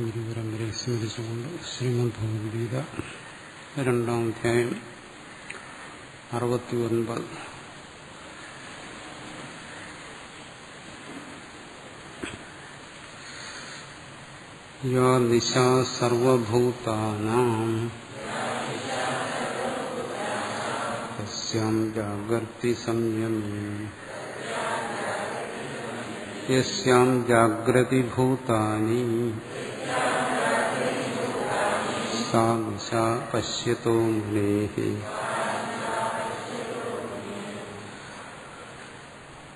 ഗുരുപരമ്പരയെ സ്മരിച്ചുകൊണ്ട് ശ്രീമദ് ഭഗവത്ഗീത 2-ാം അധ്യായം 69 യാ നിശാ സർവഭൂതാനാം തസ്യാം ജാഗർത്തി സംയമേ യസ്യാം ജാഗ്രതി ഭൂതാനി സാ നിശാ പശ്യതോ മുനേഃ.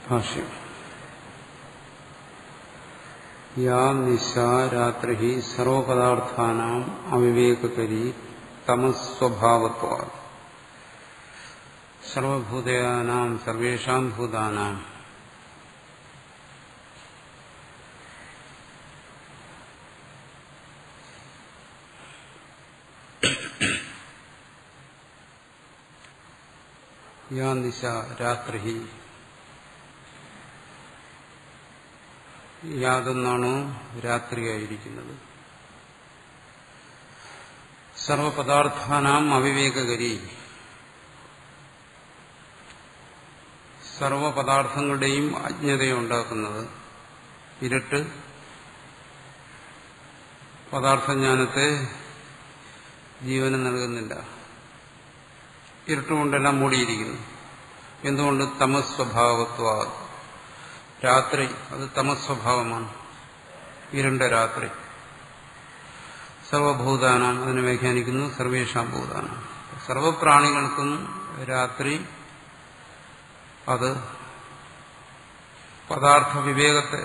ഭാഷ്യം. യാ നിശാ രാത്രി സർവപദാർത്ഥാനാം അവിവേകകരീ തമസ്വഭാവത്വാത് സർവഭൂതാനാം സർവേഷാം ഭൂതാനാം യാ നിശ രാത്രി യാതൊന്നാണോ രാത്രിയായിരിക്കുന്നത് സർവപദാർത്ഥാനാം അവിവേകകരി സർവപദാർത്ഥങ്ങളുടെയും അജ്ഞതയുണ്ടാക്കുന്നത് ഇരുട്ട് പദാർത്ഥജ്ഞാനത്തെ ജീവന് നൽകുന്നില്ല. ഇരുട്ടുകൊണ്ടെല്ലാം മൂടിയിരിക്കുന്നു. എന്തുകൊണ്ട്? തമസ്വഭാവത്വ. രാത്രി അത് തമസ്വഭാവമാണ്, ഇരുണ്ട രാത്രി. സർവഭൂതാനാം അതിനെ വ്യാഖ്യാനിക്കുന്നു സർവേഷാം ഭൂതാനാം. സർവപ്രാണികൾക്കും രാത്രി അത് പദാർത്ഥ വിവേകത്തെ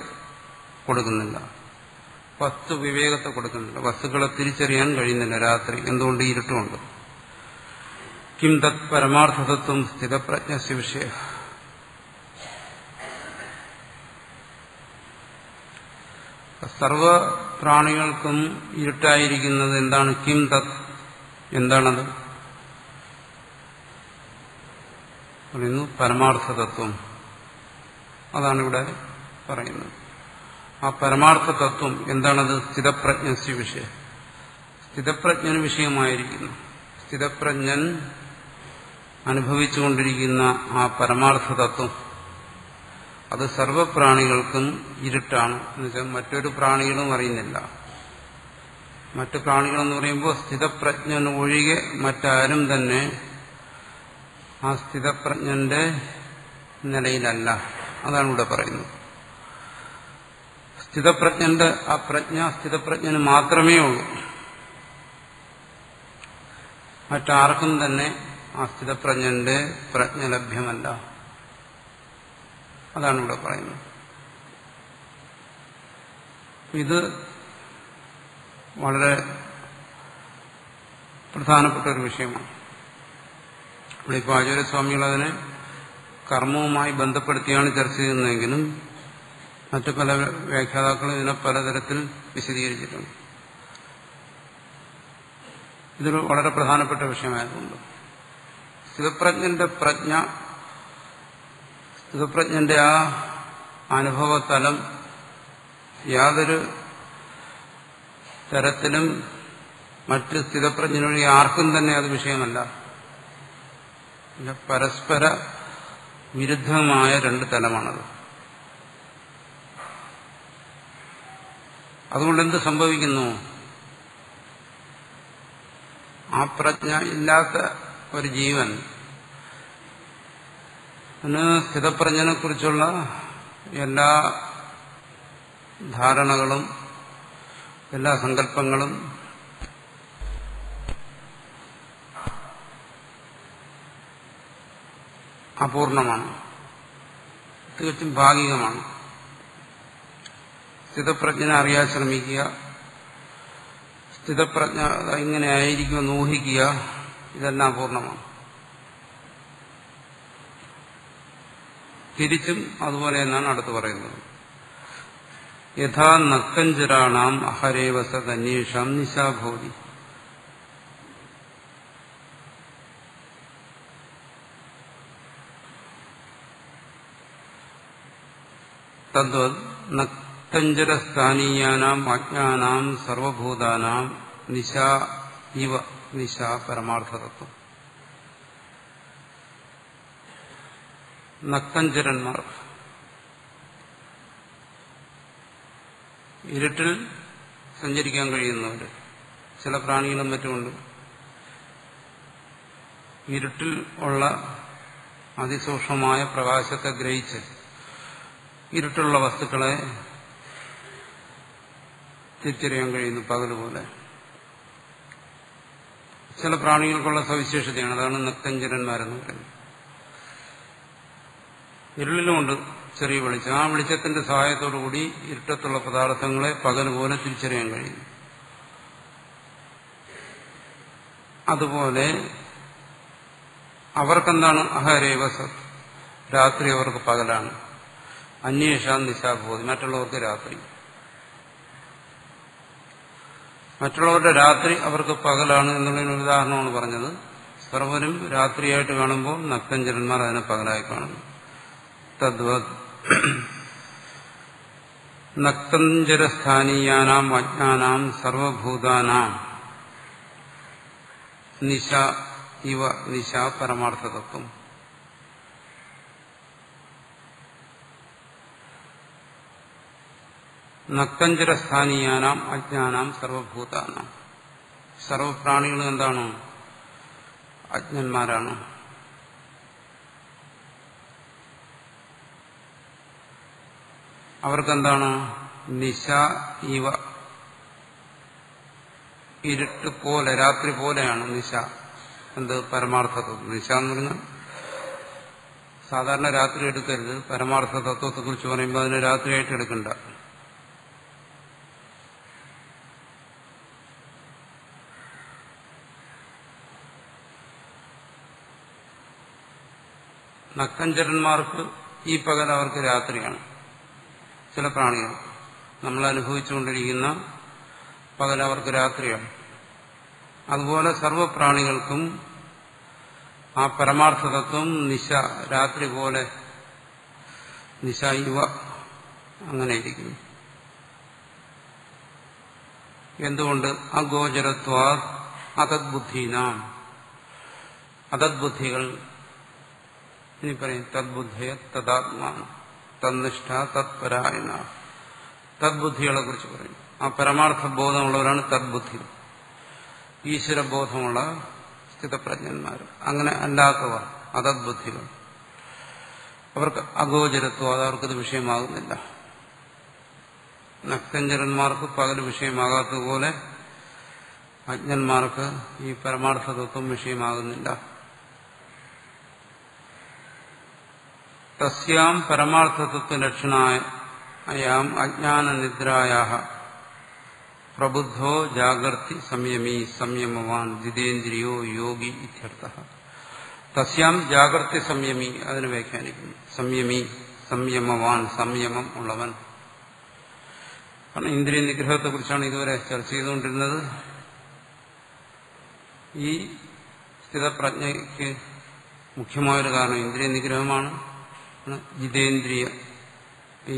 കൊടുക്കുന്നില്ല, വസ്തു വിവേകത്തെ കൊടുക്കുന്നില്ല. വസ്തുക്കളെ തിരിച്ചറിയാൻ കഴിയുന്നില്ല രാത്രി. എന്തുകൊണ്ട്? ഇരുട്ടുമുണ്ട്. കിം തത് പരമാർത്ഥതത്വം സ്ഥിതപ്രജ്ഞസ്യ വിഷയ. സർവപ്രാണികൾക്കും ഇരുട്ടായിരിക്കുന്നത് എന്താണ്? കിം തത്, എന്താണത്? പറയുന്നു പരമാർത്ഥതത്വം. അതാണ് ഇവിടെ പറയുന്നത്. ആ പരമാർത്ഥ തത്വം എന്താണത്? സ്ഥിതപ്രജ്ഞസ്യ വിഷയ. സ്ഥിതപ്രജ്ഞന് വിഷയമായിരിക്കുന്നു. സ്ഥിതപ്രജ്ഞൻ അനുഭവിച്ചുകൊണ്ടിരിക്കുന്ന ആ പരമാർത്ഥ തത്വം അത് സർവപ്രാണികൾക്കും ഇരുട്ടാണ്. എന്നുവെച്ചാൽ മറ്റൊരു പ്രാണികളും അറിയുന്നില്ല. മറ്റു പ്രാണികളെന്ന് പറയുമ്പോൾ സ്ഥിതപ്രജ്ഞൻ ഒഴികെ മറ്റാരും തന്നെ ആ സ്ഥിതപ്രജ്ഞന്റെ നിലയിലല്ല. അതാണ് ഇവിടെ പറയുന്നത്. സ്ഥിതപ്രജ്ഞന്റെ ആ പ്രജ്ഞ സ്ഥിതപ്രജ്ഞന് മാത്രമേ ഉള്ളൂ. മറ്റാർക്കും തന്നെ ആ സ്ഥിതപ്രജ്ഞന്റെ പ്രജ്ഞ ലഭ്യമല്ല. അതാണ് ഇവിടെ പറയുന്നത്. ഇത് വളരെ പ്രധാനപ്പെട്ട ഒരു വിഷയമാണ്. ഇവിടെ ഇപ്പോൾ ആചാര്യസ്വാമികൾ അതിനെ കർമ്മവുമായി ബന്ധപ്പെടുത്തിയാണ് ചർച്ച ചെയ്യുന്നതെങ്കിലും മറ്റു പല വ്യാഖ്യാതാക്കളും ഇതിനെ പലതരത്തിൽ വിശദീകരിച്ചിട്ടുണ്ട്. ഇതൊരു വളരെ പ്രധാനപ്പെട്ട വിഷയമായതുകൊണ്ട് സ്ഥിതപ്രജ്ഞന്റെ പ്രജ്ഞ, സ്ഥിതപ്രജ്ഞന്റെ ആ അനുഭവതലം യാതൊരു തരത്തിലും മറ്റ് സ്ഥിതപ്രജ്ഞനൊഴി ആർക്കും തന്നെ അത് വിഷയമല്ല. പരസ്പര വിരുദ്ധമായ രണ്ട് തലമാണത്. അതുകൊണ്ട് എന്ത് സംഭവിക്കുന്നു? ആ പ്രജ്ഞ ഇല്ലാത്ത ഒരു ജീവൻ സ്ഥിതപ്രജ്ഞനെ കുറിച്ചുള്ള എല്ലാ ധാരണകളും എല്ലാ സങ്കല്പങ്ങളും അപൂർണമാണ്, തികച്ചും ഭാഗികമാണ്. സ്ഥിതപ്രജ്ഞനെ അറിയാൻ ശ്രമിക്കുക, സ്ഥിതപ്രജ്ഞ ഇങ്ങനെ ആയിരിക്കുമെന്ന് ഊഹിക്കുക, ഇതെല്ലാം അപൂർണമാണ്. തിരിച്ചും അതുപോലെ എന്നാണ് അടുത്ത് പറയുന്നത്. യഥാ നക്തഞ്ചരാണാം അഹരേവസ തന്യേഷാം നിശാഭോതി. തദ്വത് നക്തഞ്ചരസ്ഥാനീയാനാം അജ്ഞാനാം സർവഭൂതാനാം നിശ ഇവ നിശ പരമാർത്ഥതത്വം. നക്തഞ്ചരന്മാർ ഇരുട്ടിൽ സഞ്ചരിക്കാൻ കഴിയുന്നവർ, ചില പ്രാണികളും മറ്റുമുണ്ട്. ഇരുട്ടിൽ ഉള്ള അതിസൂക്ഷ്മമായ പ്രകാശത്തെ ഗ്രഹിച്ച് ഇരുട്ടുള്ള വസ്തുക്കളെ തിരിച്ചറിയാൻ കഴിയുന്നു പകലുപോലെ. ചില പ്രാണികൾക്കുള്ള സവിശേഷതയാണ്, അതാണ് നക്തഞ്ചരന്മാരെന്ന് പറയുന്നത്. ഇരുളിലുമുണ്ട് ചെറിയ വെളിച്ചം, ആ വെളിച്ചത്തിന്റെ സഹായത്തോടുകൂടി ഇരുട്ടത്തുള്ള പദാർത്ഥങ്ങളെ പകലുപോലെ തിരിച്ചറിയാൻ കഴിയും. അതുപോലെ അവർക്കെന്താണ് അഹരേവ സത്, രാത്രി അവർക്ക് പകലാണ്. അന്വേഷാൻ നിശാബോധി, മറ്റുള്ളവർക്ക് രാത്രി. മറ്റുള്ളവരുടെ രാത്രി അവർക്ക് പകലാണ് എന്നുള്ളതിന് ഉദാഹരണമാണ് പറഞ്ഞത്. സർവരും രാത്രിയായിട്ട് കാണുമ്പോൾ നക്തഞ്ചരന്മാർ അതിനെ പകലായി കാണുന്നു. തദ്വത് നക്തഞ്ചരസ്ഥാനീയാനാം അജ്ഞാനാം സർവഭൂതാനാം നിശ ഇവ നിശ പരമാർത്ഥതത്വം. നക്തഞ്ചരസ്ഥാനീയാനാം അജ്ഞാനാം സർവഭൂതാനാം, സർവപ്രാണികളും എന്താണ്? അജ്ഞന്മാരാണ്. അവർക്കെന്താണ്? നിശ ഇവ, ഇരുട്ട് പോലെ, രാത്രി പോലെയാണ് നിശ. എന്ത്? പരമാർത്ഥതത്വം. നിശ എന്ന് പറഞ്ഞാൽ സാധാരണ രാത്രി എടുക്കരുത്. പരമാർത്ഥ തത്വത്തെക്കുറിച്ച് പറയുമ്പോൾ അതിനെ രാത്രിയായിട്ട് എടുക്കണ്ട. നക്തഞ്ചരന്മാർക്ക് ഈ പകൽ അവർക്ക് രാത്രിയാണ്. ചില പ്രാണികൾ നമ്മൾ അനുഭവിച്ചുകൊണ്ടിരിക്കുന്ന പകൽ അവർക്ക് രാത്രിയാണ്. അതുപോലെ സർവപ്രാണികൾക്കും ആ പരമാർത്ഥതത്വം നിശ, രാത്രി പോലെ, നിശ ഇവ അങ്ങനെ ഇരിക്കുന്നു. എന്തുകൊണ്ട്? അഗോചരത്വാ അതദ്ബുദ്ധീനാം, അതദ്ബുദ്ധികൾ, ഇനി പറയും തദ്ബുദ്ധയ തദാത്മാ തന്നിഷ്ഠ തത്പരായണ, തദ്ബുദ്ധികളെ കുറിച്ച് പറയും. ആ പരമാർത്ഥ ബോധമുള്ളവരാണ് തദ്ബുദ്ധി, ഈശ്വരബോധമുള്ള സ്ഥിതപ്രജ്ഞന്മാർ. അങ്ങനെ അല്ലാത്തവർ അതദ്ബുദ്ധികൾ, അവർക്ക് അഗോചരത്വം, അതവർക്കത് വിഷയമാകുന്നില്ല. നക്തഞ്ചരന്മാർക്ക് പകൽ വിഷയമാകാത്തതുപോലെ അജ്ഞന്മാർക്ക് ഈ പരമാർത്ഥതത്വം വിഷയമാകുന്നില്ല. തസ്യാം പരമാർത്ഥതത്വലക്ഷണായാം അജ്ഞാനനിദ്രായാഃ പ്രബുദ്ധോ ജാഗർത്തി സംയമീ സംയമവാൻ ജിതേന്ദ്രിയോ യോഗി ഇത്യർത്ഥഃ. തസ്യാം ജാഗർത്തി സംയമി, അതിന് വ്യാഖ്യാനിക്കുന്നു. സംയമി, സംയമവാൻ, സംയമം ഉള്ളവൻ. കാരണം ഇന്ദ്രിയ നിഗ്രഹത്തെക്കുറിച്ചാണ് ഇതുവരെ ചർച്ച ചെയ്തുകൊണ്ടിരുന്നത്. ഈ സ്ഥിതപ്രജ്ഞയ്ക്ക് മുഖ്യമായൊരു കാരണം ഇന്ദ്രിയ നിഗ്രഹമാണ്. ജിതേന്ദ്രിയ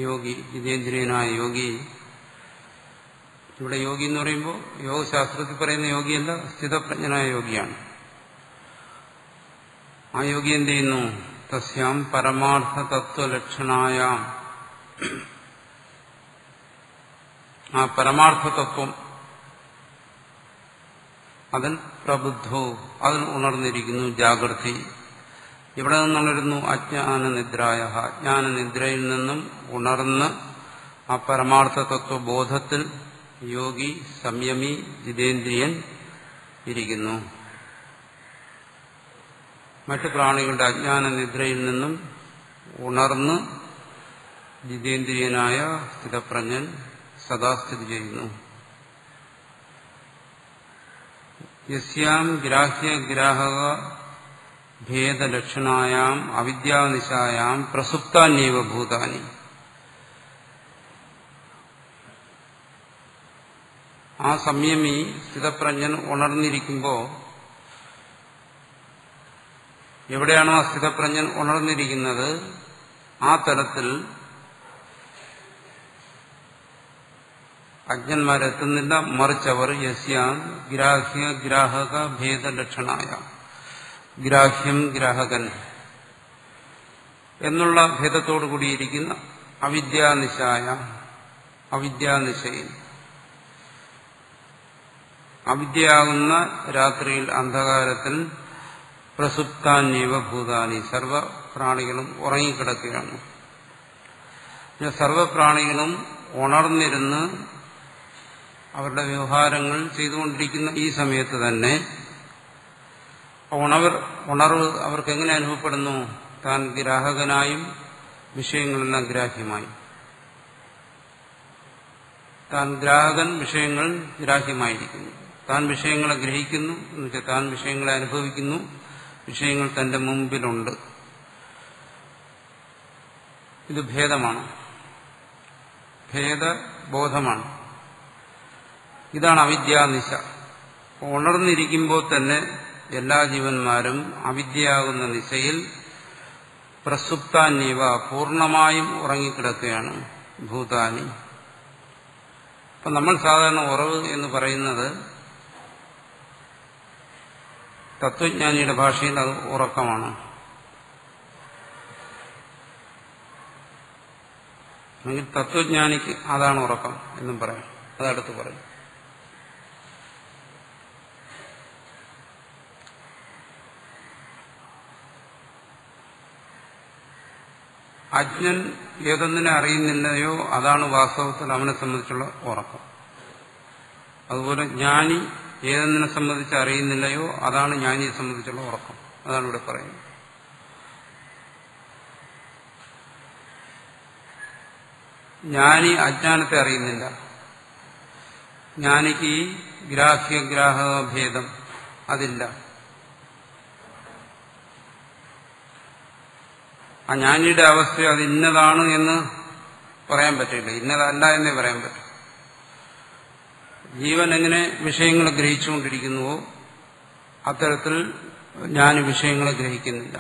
യോഗി, ജിതേന്ദ്രിയനായ യോഗി. ഇവിടെ യോഗി എന്ന് പറയുമ്പോൾ യോഗശാസ്ത്രത്തിൽ പറയുന്ന യോഗിയല്ല, സ്ഥിതപ്രജ്ഞനായ യോഗിയാണ്. ആ യോഗി എന്ത് ചെയ്യുന്നു? തസ്യാം പരമാർത്ഥ തത്വലക്ഷണായ, ആ പരമാർത്ഥ തത്വം അതിൽ പ്രബുദ്ധോ, അതിൽ ഉണർന്നിരിക്കുന്നു. ജാഗ്രതി, ഇവിടെ നിന്നുണരുന്നു. അജ്ഞാനനിദ്രായ, അജ്ഞാനനിദ്രയിൽ നിന്നും ഉണർന്ന് ആ പരമാർത്ഥ തത്വബോധത്തിൽ യോഗി, സംയമി, ജിതേന്ദ്രിയൻ ഇരിക്കുന്നു. മറ്റു പ്രാണികളുടെ അജ്ഞാനനിദ്രയിൽ നിന്നും ഉണർന്ന് ജിതേന്ദ്രിയനായ സ്ഥിതപ്രജ്ഞൻ സദാ സ്ഥിതി ചെയ്യുന്നു. യസ്യാം ഗ്രാഹ്യഗ്രാഹക ഭേദലക്ഷണായാം അവിദ്യാനിശായാം പ്രസുപ്താന്യേവ ഭൂതാനി. ആ സംയമി സ്ഥിതപ്രജ്ഞൻ ഉണർന്നിരിക്കുമ്പോൾ എവിടെയാണോ ആ സ്ഥിതപ്രജ്ഞൻ ഉണർന്നിരിക്കുന്നത് ആ തലത്തിൽ അജ്ഞന്മാരെത്തുന്നില്ല. മറിച്ചവർ യസ്യാം ഗ്രാഹ്യ ഗ്രാഹക ഭേദലക്ഷണായ, ഗ്രാഹ്യം ഗ്രാഹകൻ എന്നുള്ള ഭേദത്തോടു കൂടിയിരിക്കുന്ന അവിദ്യാനിശായ, അവിദ്യാനിശയിൽ, അവിദ്യയാകുന്ന രാത്രിയിൽ അന്ധകാരത്തിൽ പ്രസുപ്താന്യവ ഭൂതാനി, സർവപ്രാണികളും ഉറങ്ങിക്കിടക്കുകയാണ്. സർവപ്രാണികളും ഉണർന്നിരുന്ന് അവരുടെ വ്യവഹാരങ്ങൾ ചെയ്തുകൊണ്ടിരിക്കുന്ന ഈ സമയത്ത് തന്നെ ഉണർവ് അവർക്ക് എങ്ങനെ അനുഭവപ്പെടുന്നു? താൻ ഗ്രാഹകനായും വിഷയങ്ങളെല്ലാം ഗ്രാഹ്യമായും. താൻ ഗ്രാഹകൻ, വിഷയങ്ങൾ ഗ്രാഹ്യമായിരിക്കുന്നു. താൻ വിഷയങ്ങളെ ഗ്രഹിക്കുന്നു എന്ന് വെച്ചാൽ താൻ വിഷയങ്ങളെ അനുഭവിക്കുന്നു. വിഷയങ്ങൾ തന്റെ മുമ്പിലുണ്ട്. ഇത് ഭേദമാണ്, ഭേദബോധമാണ്. ഇതാണ് അവിദ്യാനിശ. ഉണർന്നിരിക്കുമ്പോൾ തന്നെ എല്ലാ ജീവന്മാരും അവിദ്യയാകുന്ന നിശയിൽ പ്രസുപ്താന്യവ, പൂർണ്ണമായും ഉറങ്ങിക്കിടക്കുകയാണ്. ഭൂതാനി. അപ്പം നമ്മൾ സാധാരണ ഉറവ് എന്ന് പറയുന്നത് തത്വജ്ഞാനിയുടെ ഭാഷയിൽ അത് ഉറക്കമാണ്. അല്ലെങ്കിൽ തത്വജ്ഞാനിക്ക് അതാണ് ഉറക്കം എന്നും പറയാം. അതടുത്ത് പറയും. അജ്ഞൻ ഏതൊന്നിനെ അറിയുന്നില്ലയോ അതാണ് വാസ്തവത്തിൽ അവനെ സംബന്ധിച്ചുള്ള ഉറക്കം. അതുപോലെ ജ്ഞാനി ഏതൊന്നിനെ സംബന്ധിച്ച് അറിയുന്നില്ലയോ അതാണ് ജ്ഞാനിയെ സംബന്ധിച്ചുള്ള ഉറക്കം. അതാണ് ഇവിടെ പറയുന്നത്. ജ്ഞാനി അജ്ഞാനത്തെ അറിയുന്നില്ല. ജ്ഞാനിക്ക് ഈ ഗ്രാഹ്യഗ്രാഹക ഭേദം അതില്ല. ആ ജ്ഞാനിയുടെ അവസ്ഥ അത് ഇന്നതാണ് എന്ന് പറയാൻ പറ്റില്ല. ഇന്നതല്ല എന്നേ പറയാൻ പറ്റും. ജീവൻ എങ്ങനെ വിഷയങ്ങളെ ഗ്രഹിച്ചുകൊണ്ടിരിക്കുന്നുവോ അത്തരത്തിൽ ജ്ഞാനി വിഷയങ്ങളെ ഗ്രഹിക്കുന്നില്ല.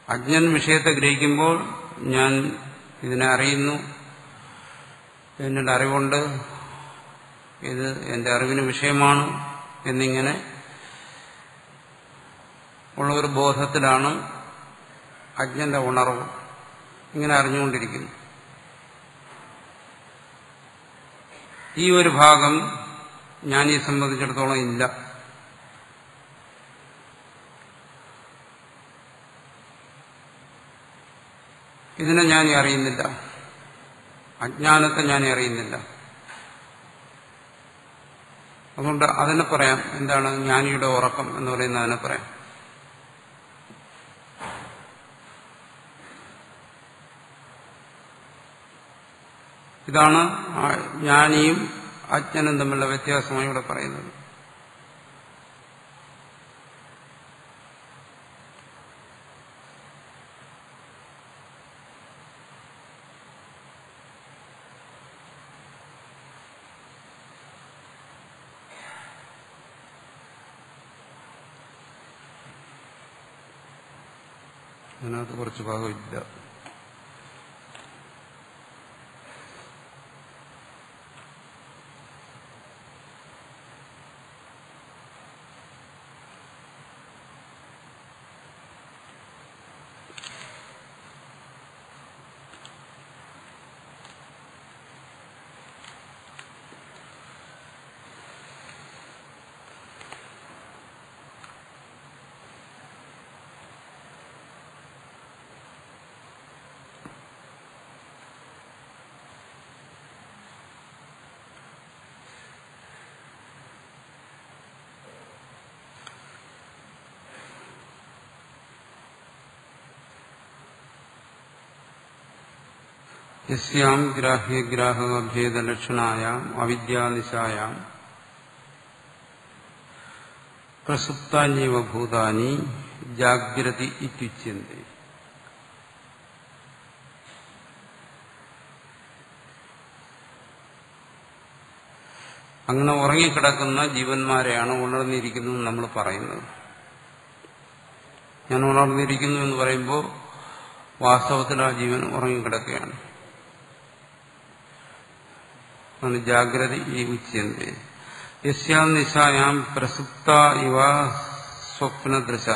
അജ്ഞൻ വിഷയത്തെ ഗ്രഹിക്കുമ്പോൾ ഞാൻ ഇതിനെ അറിയുന്നു, എന്നിട്ട് അറിവുണ്ട്, ഇത് എന്റെ അറിവിന് വിഷയമാണ് എന്നിങ്ങനെ ഉള്ള ഒരു ബോധത്തിലാണ് അജ്ഞന്റെ ഉണർവ്. ഇങ്ങനെ അറിഞ്ഞുകൊണ്ടിരിക്കുന്നു. ഈ ഒരു ഭാഗം ജ്ഞാനിയെ സംബന്ധിച്ചിടത്തോളം ഇല്ല. ഇതിനെ ജ്ഞാനി അറിയുന്നില്ല. അജ്ഞാനത്തെ ജ്ഞാനി അറിയുന്നില്ല. അതുകൊണ്ട് അതിനെ പറയാം. എന്താണ് ജ്ഞാനിയുടെ ഉറക്കം എന്ന് പറയുന്നത്? അതിനെ പറയാം. ഇതാണ് ജ്ഞാനിയും അജ്ഞനും തമ്മിലുള്ള വ്യത്യാസമായി ഇവിടെ പറയുന്നത്. അതിനകത്ത് കുറച്ച് ഭാഗമില്ല. യസ്യാം ഗ്രാഹ്യഗ്രാഹക ഭേദലക്ഷണായാം അവിദ്യാനിശായാം പ്രസുപ്താന്യവ ഭൂതാനി ജാഗ്രതി ഇത്യുച്യന്തെ. അങ്ങനെ ഉറങ്ങിക്കിടക്കുന്ന ജീവന്മാരെയാണ് ഉണർന്നിരിക്കുന്നു എന്ന് നമ്മൾ പറയുന്നത്. ഞാൻ ഉണർന്നിരിക്കുന്നു എന്ന് പറയുമ്പോൾ വാസ്തവത്തിൽ ആ ജീവൻ ഉറങ്ങിക്കിടക്കുകയാണ്. ജാഗ്രതി ഈ ഉച്യന്തേ. യസ്യാം നിശായാം പ്രസുപ്ത ഇവ സ്വപ്നദൃശ.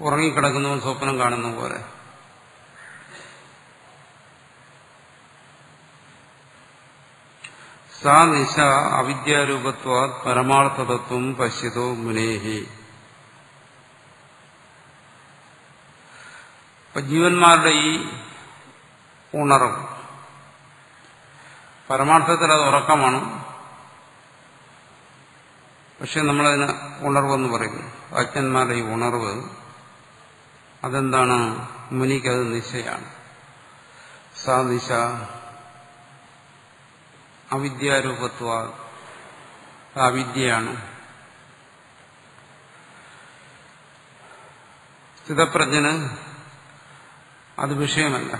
ഉറങ്ങിക്കിടക്കുന്നവൻ സ്വപ്നം കാണുന്ന പോലെ. സാ നിശ അവിദ്യാരൂപത്വാത് പരമാർത്ഥതത്വം പശ്യതോ മുനേഹി. അപ്പൊ ജീവന്മാരുടെ ഈ ഉണർവ് പരമാർത്ഥത്തിൽ അത് ഉറക്കമാണ്. പക്ഷെ നമ്മളതിന് ഉണർവെന്ന് പറയുന്നു. അജ്ഞന്മാരുടെ ഈ ഉണർവ് അതെന്താണ്? മുനിക്കത് നിശയാണ്. സാ നിശ അവിദ്യാരൂപത്വ, അവിദ്യയാണ്. സ്ഥിതപ്രജ്ഞന് അത് വിഷയമല്ല.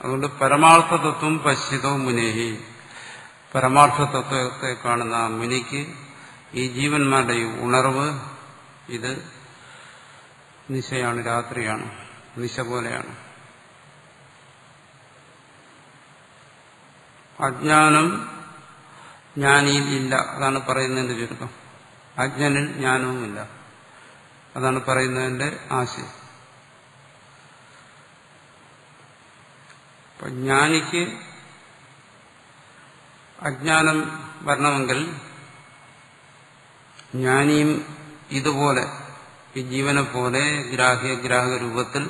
അതുകൊണ്ട് പരമാർത്ഥതത്വം പശ്യതോ മുനേഹി, പരമാർത്ഥ തത്വത്തെ കാണുന്ന ആ മുനിക്ക് ഈ ജീവന്മാരുടെ ഈ ഉണർവ് ഇത് നിശയാണ്, രാത്രിയാണ്, നിശ പോലെയാണ്. അജ്ഞാനം ജ്ഞാനിയിൽ ഇല്ല, അതാണ് പറയുന്നതിന്റെ ചുരുക്കം. അജ്ഞനിൽ ജ്ഞാനവുമില്ല, അതാണ് പറയുന്നതിന്റെ ആശയം. അപ്പൊ ജ്ഞാനിക്ക് അജ്ഞാനം വരണമെങ്കിൽ ജ്ഞാനിയും ഇതുപോലെ ഈ ജീവനെ പോലെ ഗ്രാഹ്യ രൂപത്തിൽ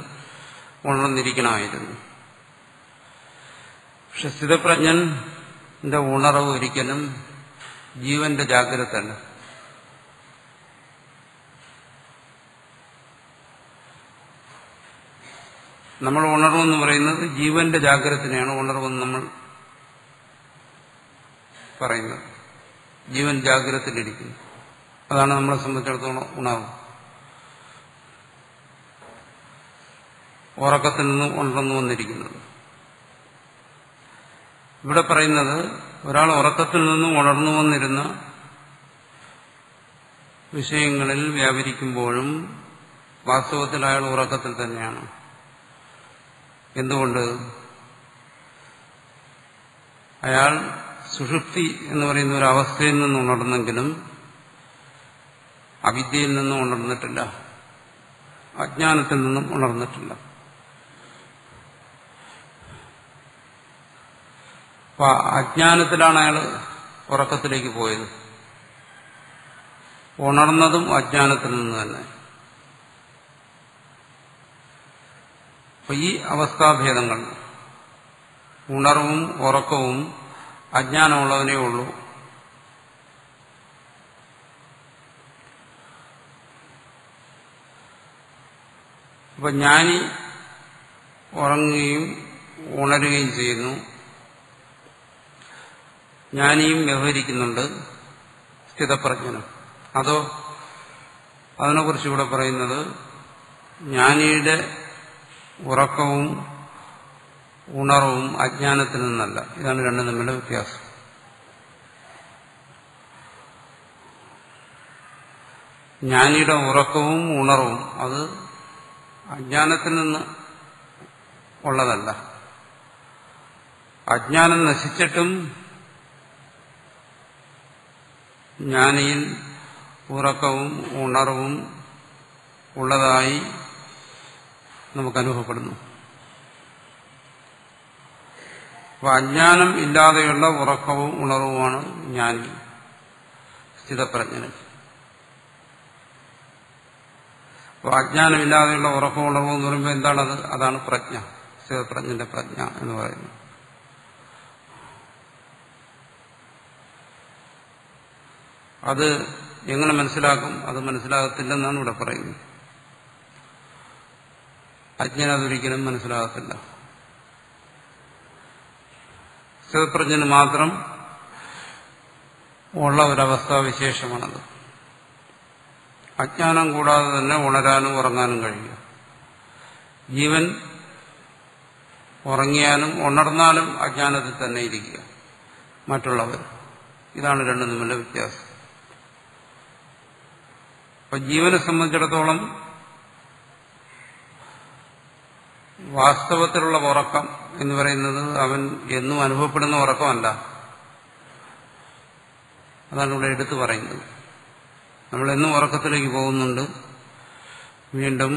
ഉണർന്നിരിക്കണമായിരുന്നു. പക്ഷെ സ്ഥിതപ്രജ്ഞന്റെ ഉണർവ് ഒരിക്കലും ജീവന്റെ ജാഗ്രതയല്ല. നമ്മൾ ഉണർവെന്ന് പറയുന്നത് ജീവന്റെ ജാഗ്രതത്തിനെയാണ് ഉണർവെന്ന് നമ്മൾ പറയുന്നത്. ജീവൻ ജാഗ്രതയിലിരിക്കുന്നു, അതാണ് നമ്മളെ സംബന്ധിച്ചിടത്തോളം ഉണർവ്. ഉറക്കത്തിൽ നിന്ന് ഉണർന്നു വന്നിരിക്കുന്നത്. ഇവിടെ പറയുന്നത് ഒരാൾ ഉറക്കത്തിൽ നിന്നും ഉണർന്നു വന്നിരുന്ന വിഷയങ്ങളിൽ വ്യാപരിക്കുമ്പോഴും വാസ്തവത്തിൽ അയാൾ ഉറക്കത്തിൽ തന്നെയാണ്. എന്തുകൊണ്ട്? അയാൾ സുഷുപ്തി എന്ന് പറയുന്ന ഒരു അവസ്ഥയിൽ നിന്ന് ഉണർന്നെങ്കിലും അവിദ്യയിൽ നിന്നും ഉണർന്നിട്ടില്ല, അജ്ഞാനത്തിൽ നിന്നും ഉണർന്നിട്ടില്ല. അപ്പൊ അജ്ഞാനത്തിലാണ് അയാൾ ഉറക്കത്തിലേക്ക് പോയത്. ഉണർന്നതും അജ്ഞാനത്തിൽ നിന്ന് തന്നെ. അപ്പൊ ഈ അവസ്ഥാഭേദങ്ങൾ, ഉണർവും ഉറക്കവും അജ്ഞാനമുള്ളവനേ ഉള്ളൂ. അപ്പൊ ജ്ഞാനി ഉറങ്ങുകയും ഉണരുകയും ചെയ്യുന്നു, ജ്ഞാനിയും വ്യവഹരിക്കുന്നുണ്ട്, സ്ഥിതപ്രജ്ഞനും. അതോ അതിനെക്കുറിച്ച് ഇവിടെ പറയുന്നത് ജ്ഞാനിയുടെ ഉറക്കവും ഉണർവും അജ്ഞാനത്തിൽ നിന്നല്ല. ഇതാണ് രണ്ടും തമ്മിലുള്ള വ്യത്യാസം. ജ്ഞാനിയുടെ ഉറക്കവും ഉണർവും അത് അജ്ഞാനത്തിൽ നിന്ന് ഉള്ളതല്ല. അജ്ഞാനം നശിച്ചിട്ടും ജ്ഞാനിയിൽ ഉറക്കവും ഉണർവും ഉള്ളതായി നമുക്ക് അനുഭവപ്പെടുന്നു. അപ്പൊ അജ്ഞാനം ഇല്ലാതെയുള്ള ഉറക്കവും ഉണർവുമാണ് ജ്ഞാനി, സ്ഥിതപ്രജ്ഞന്. അപ്പൊ അജ്ഞാനമില്ലാതെയുള്ള ഉറക്കവും ഉണർവും എന്ന് പറയുമ്പോൾ എന്താണത്? അതാണ് പ്രജ്ഞ, സ്ഥിതപ്രജ്ഞന്റെ പ്രജ്ഞ എന്ന് പറയുന്നത്. അത് എങ്ങനെ മനസ്സിലാക്കും? അത് മനസ്സിലാകത്തില്ലെന്നാണ് ഇവിടെ പറയുന്നത്. അജ്ഞനതൊരിക്കലും മനസ്സിലാകത്തില്ല. സ്ഥിതപ്രജ്ഞന് മാത്രം ഉള്ള ഒരവസ്ഥാവിശേഷമാണത്. അജ്ഞാനം കൂടാതെ തന്നെ ഉണരാനും ഉറങ്ങാനും കഴിയുക. ജീവൻ ഉറങ്ങിയാലും ഉണർന്നാലും അജ്ഞാനത്തിൽ തന്നെ ഇരിക്കുക മറ്റുള്ളവർ. ഇതാണ് രണ്ടും തമ്മിലുള്ള വ്യത്യാസം. അപ്പൊ ജീവനെ സംബന്ധിച്ചിടത്തോളം വാസ്തവത്തിലുള്ള ഉറക്കം എന്ന് പറയുന്നത് അവൻ എന്നും അനുഭവപ്പെടുന്ന ഉറക്കമല്ല. അതാണ് ഇവിടെ എടുത്തു പറയുന്നത്. നമ്മളെന്നും ഉറക്കത്തിലേക്ക് പോകുന്നുണ്ട്, വീണ്ടും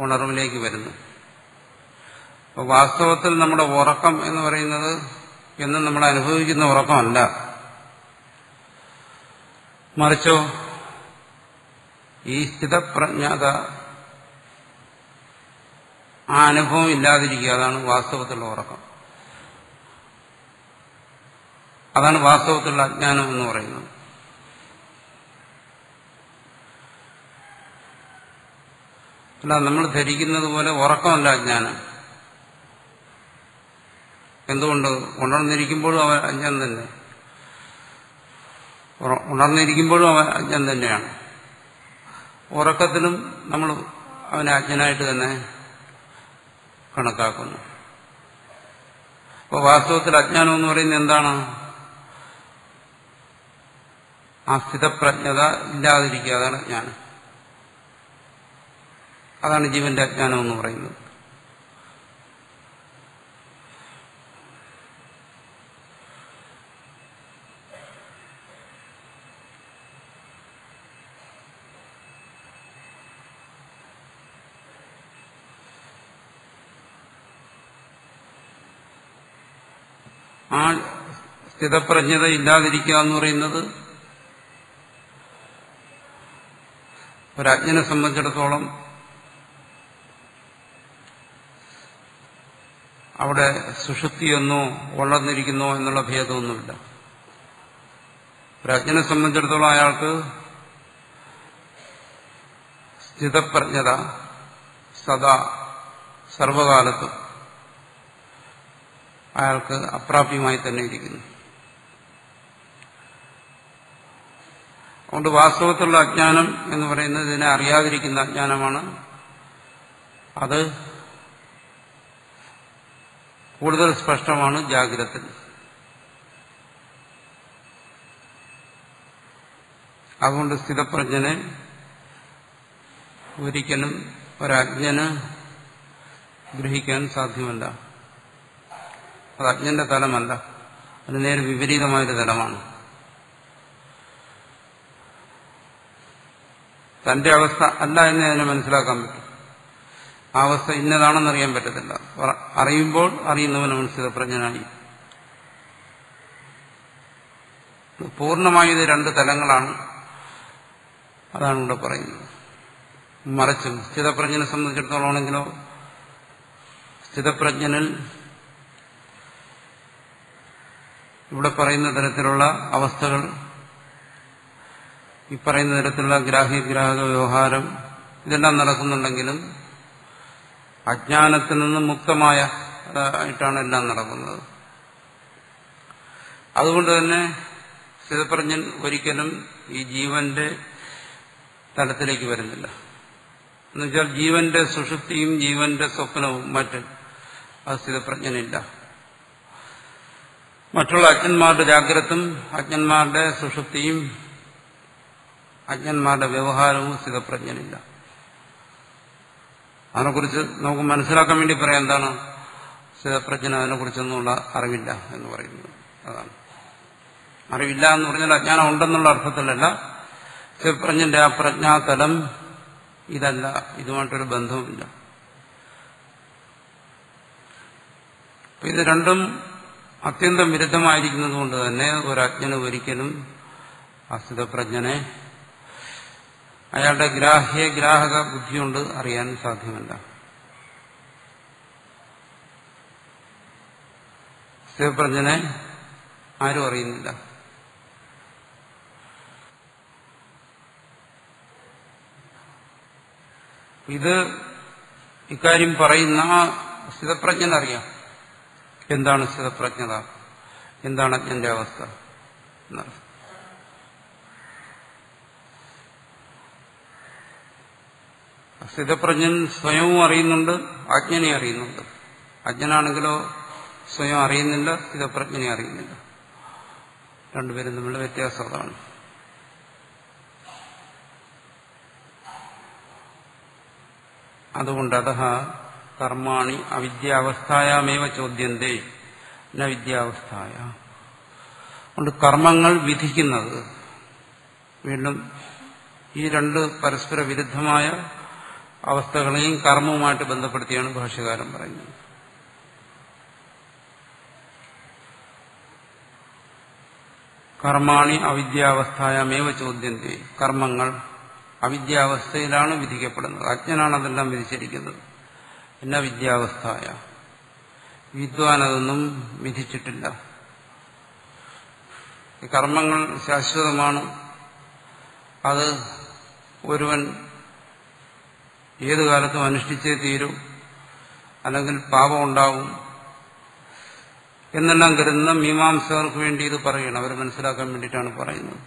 ഉണർവിലേക്ക് വരുന്നു. അപ്പോൾ വാസ്തവത്തിൽ നമ്മുടെ ഉറക്കം എന്ന് പറയുന്നത് എന്നും നമ്മൾ അനുഭവിക്കുന്ന ഉറക്കമല്ല. മറിച്ചോ ഈ സ്ഥിതപ്രജ്ഞത ആ അനുഭവം ഇല്ലാതിരിക്കുക, അതാണ് വാസ്തവത്തിലുള്ള ഉറക്കം. അതാണ് വാസ്തവത്തിലുള്ള അജ്ഞാനം എന്ന് പറയുന്നത്. അല്ല, നമ്മൾ ധരിക്കുന്നത് പോലെ ഉറക്കമല്ല അജ്ഞാനം. എന്തുകൊണ്ട്? ഉണർന്നിരിക്കുമ്പോഴും അവൻ അജ്ഞാനം തന്നെ, ഉണർന്നിരിക്കുമ്പോഴും അവൻ അജ്ഞാനം തന്നെയാണ്. ഉറക്കത്തിലും നമ്മൾ അവനെ അജ്ഞനായിട്ട് തന്നെ കണക്കാക്കുന്നു. അപ്പോൾ വാസ്തവത്തിൽ അജ്ഞാനം എന്ന് പറയുന്നത് എന്താണ്? ആ സ്ഥിതപ്രജ്ഞത ഇല്ലാതിരിക്കുക, അതാണ് അജ്ഞാനം. അതാണ് ജീവന്റെ അജ്ഞാനം എന്ന് പറയുന്നത്. ആ സ്ഥിതപ്രജ്ഞത ഇല്ലാതിരിക്കുക എന്ന് പറയുന്നത് ഒരജ്ഞനെ സംബന്ധിച്ചിടത്തോളം അവിടെ സുഷുപ്തിയെന്നോ ഉണർന്നിരിക്കുന്നോ എന്നുള്ള ഭേദമൊന്നുമില്ല. ഒരജ്ഞനെ സംബന്ധിച്ചിടത്തോളം അയാൾക്ക് സ്ഥിതപ്രജ്ഞത സദാ സർവകാലത്തും അയാൾക്ക് അപ്രാപ്യമായി തന്നെ ഇരിക്കുന്നു. അതുകൊണ്ട് വാസ്തവത്തിലുള്ള അജ്ഞാനം എന്ന് പറയുന്നത് ഇതിനെ അറിയാതിരിക്കുന്ന അജ്ഞാനമാണ്. അത് കൂടുതൽ സ്പഷ്ടമാണ് ജാഗ്രതത്തിൽ. അതുകൊണ്ട് സ്ഥിതപ്രജ്ഞനെ ഒരിക്കലും ഒരജ്ഞന് ഗ്രഹിക്കാൻ സാധ്യമല്ല. അത് അജ്ഞന്റെ തലമല്ല, അത് നേരെ വിപരീതമായൊരു തലമാണ്. തന്റെ അവസ്ഥ അല്ല എന്ന് അതിനെ മനസ്സിലാക്കാൻ പറ്റും. ആ അവസ്ഥ ഇന്നതാണെന്നറിയാൻ പറ്റത്തില്ല. അറിയുമ്പോൾ അറിയുന്നവനാണ് സ്ഥിതപ്രജ്ഞനായി. പൂർണ്ണമായി ഇത് രണ്ട് തലങ്ങളാണ്. അതാണ് ഇവിടെ പറയുന്നത്. മറിച്ചും സ്ഥിതപ്രജ്ഞനെ സംബന്ധിച്ചിടത്തോളമാണെങ്കിലോ സ്ഥിതപ്രജ്ഞനിൽ ഇവിടെ പറയുന്ന തരത്തിലുള്ള അവസ്ഥകൾ, ഈ പറയുന്ന തരത്തിലുള്ള ഗ്രാഹ്യഗ്രാഹക വ്യവഹാരം ഇതെല്ലാം നടക്കുന്നുണ്ടെങ്കിലും അജ്ഞാനത്തിൽ നിന്ന് മുക്തമായിട്ടാണ് എല്ലാം നടക്കുന്നത്. അതുകൊണ്ട് തന്നെ സ്ഥിതപ്രജ്ഞൻ ഒരിക്കലും ഈ ജീവന്റെ തലത്തിലേക്ക് വരുന്നില്ല. എന്നുവെച്ചാൽ ജീവന്റെ സുഷുപ്തിയും ജീവന്റെ സ്വപ്നവും മറ്റും അത് സ്ഥിതപ്രജ്ഞനില്ല. മറ്റുള്ള അജ്ഞന്മാരുടെ ജാഗ്രതും അജ്ഞന്മാരുടെ സുഷുപ്തിയും അജ്ഞന്മാരുടെ വ്യവഹാരവും സ്ഥിതപ്രജ്ഞനില്ല. അതിനെക്കുറിച്ച് നമുക്ക് മനസ്സിലാക്കാൻ വേണ്ടി പറയാം എന്താണ് സ്ഥിതപ്രജ്ഞന് അതിനെക്കുറിച്ചൊന്നുമുള്ള അറിവില്ല എന്ന് പറയുന്നത്. അതാണ് അറിവില്ല എന്ന് പറഞ്ഞാൽ അജ്ഞാനം ഉണ്ടെന്നുള്ള അർത്ഥത്തിലല്ല. സ്ഥിതപ്രജ്ഞന്റെ ആ പ്രജ്ഞാതലം ഇതല്ല, ഇതുമായിട്ടൊരു ബന്ധവുമില്ല. ഇത് രണ്ടും അത്യന്തം വിരുദ്ധമായിരിക്കുന്നത് കൊണ്ട് തന്നെ ഒരജ്ഞന് ഒരിക്കലും അസ്ഥിതപ്രജ്ഞനെ അയാളുടെ ഗ്രാഹക ബുദ്ധി കൊണ്ട് അറിയാൻ സാധ്യമല്ല. സ്ഥിതപ്രജ്ഞനെ ആരും അറിയുന്നില്ല. ഇത് ഇക്കാര്യം പറയുന്ന സ്ഥിതപ്രജ്ഞനറിയാം എന്താണ് സ്ഥിതപ്രജ്ഞത, എന്താണ് അജ്ഞന്റെ അവസ്ഥ എന്നറിയാം. സ്ഥിതപ്രജ്ഞൻ സ്വയവും അറിയുന്നുണ്ട്, അജ്ഞനെ അറിയുന്നുണ്ട്. അജ്ഞനാണെങ്കിലോ സ്വയം അറിയുന്നില്ല, സ്ഥിതപ്രജ്ഞനെ അറിയുന്നില്ല. രണ്ടുപേരും തമ്മിലുള്ള വ്യത്യാസം അതാണ്. അതുകൊണ്ട് അതഃ കർമാണി അവിദ്യാവസ്ഥായാമേവ ചോദ്യന്തേ ന വിദ്യാവസ്ഥായ. അതുകൊണ്ട് കർമ്മങ്ങൾ വിധിക്കുന്നത്, വീണ്ടും ഈ രണ്ട് പരസ്പര വിരുദ്ധമായ അവസ്ഥകളെയും കർമ്മവുമായിട്ട് ബന്ധപ്പെടുത്തിയാണ് ഭാഷ്യകാരൻ പറയുന്നത്. കർമാണി അവിദ്യാവസ്ഥായാമേവ ചോദ്യന്തേ, കർമ്മങ്ങൾ അവിദ്യാവസ്ഥയിലാണ് വിധിക്കപ്പെടുന്നത്. അജ്ഞനാണ് അതെല്ലാം വിധിച്ചിരിക്കുന്നത്. എന്ന വിദ്യാവസ്ഥായ, വിദ്വാൻ അതൊന്നും വിധിച്ചിട്ടില്ല. കർമ്മങ്ങൾ ശാശ്വതമാണ്. അത് ഒരുവൻ ഏതു കാലത്തും അനുഷ്ഠിച്ചേ തീരൂ, അല്ലെങ്കിൽ പാപം ഉണ്ടാവും എന്നെല്ലാം കരുതുന്ന മീമാംസകർക്ക് വേണ്ടി ഇത് പറയണം. അവർ മനസ്സിലാക്കാൻ വേണ്ടിയിട്ടാണ് പറയുന്നത്.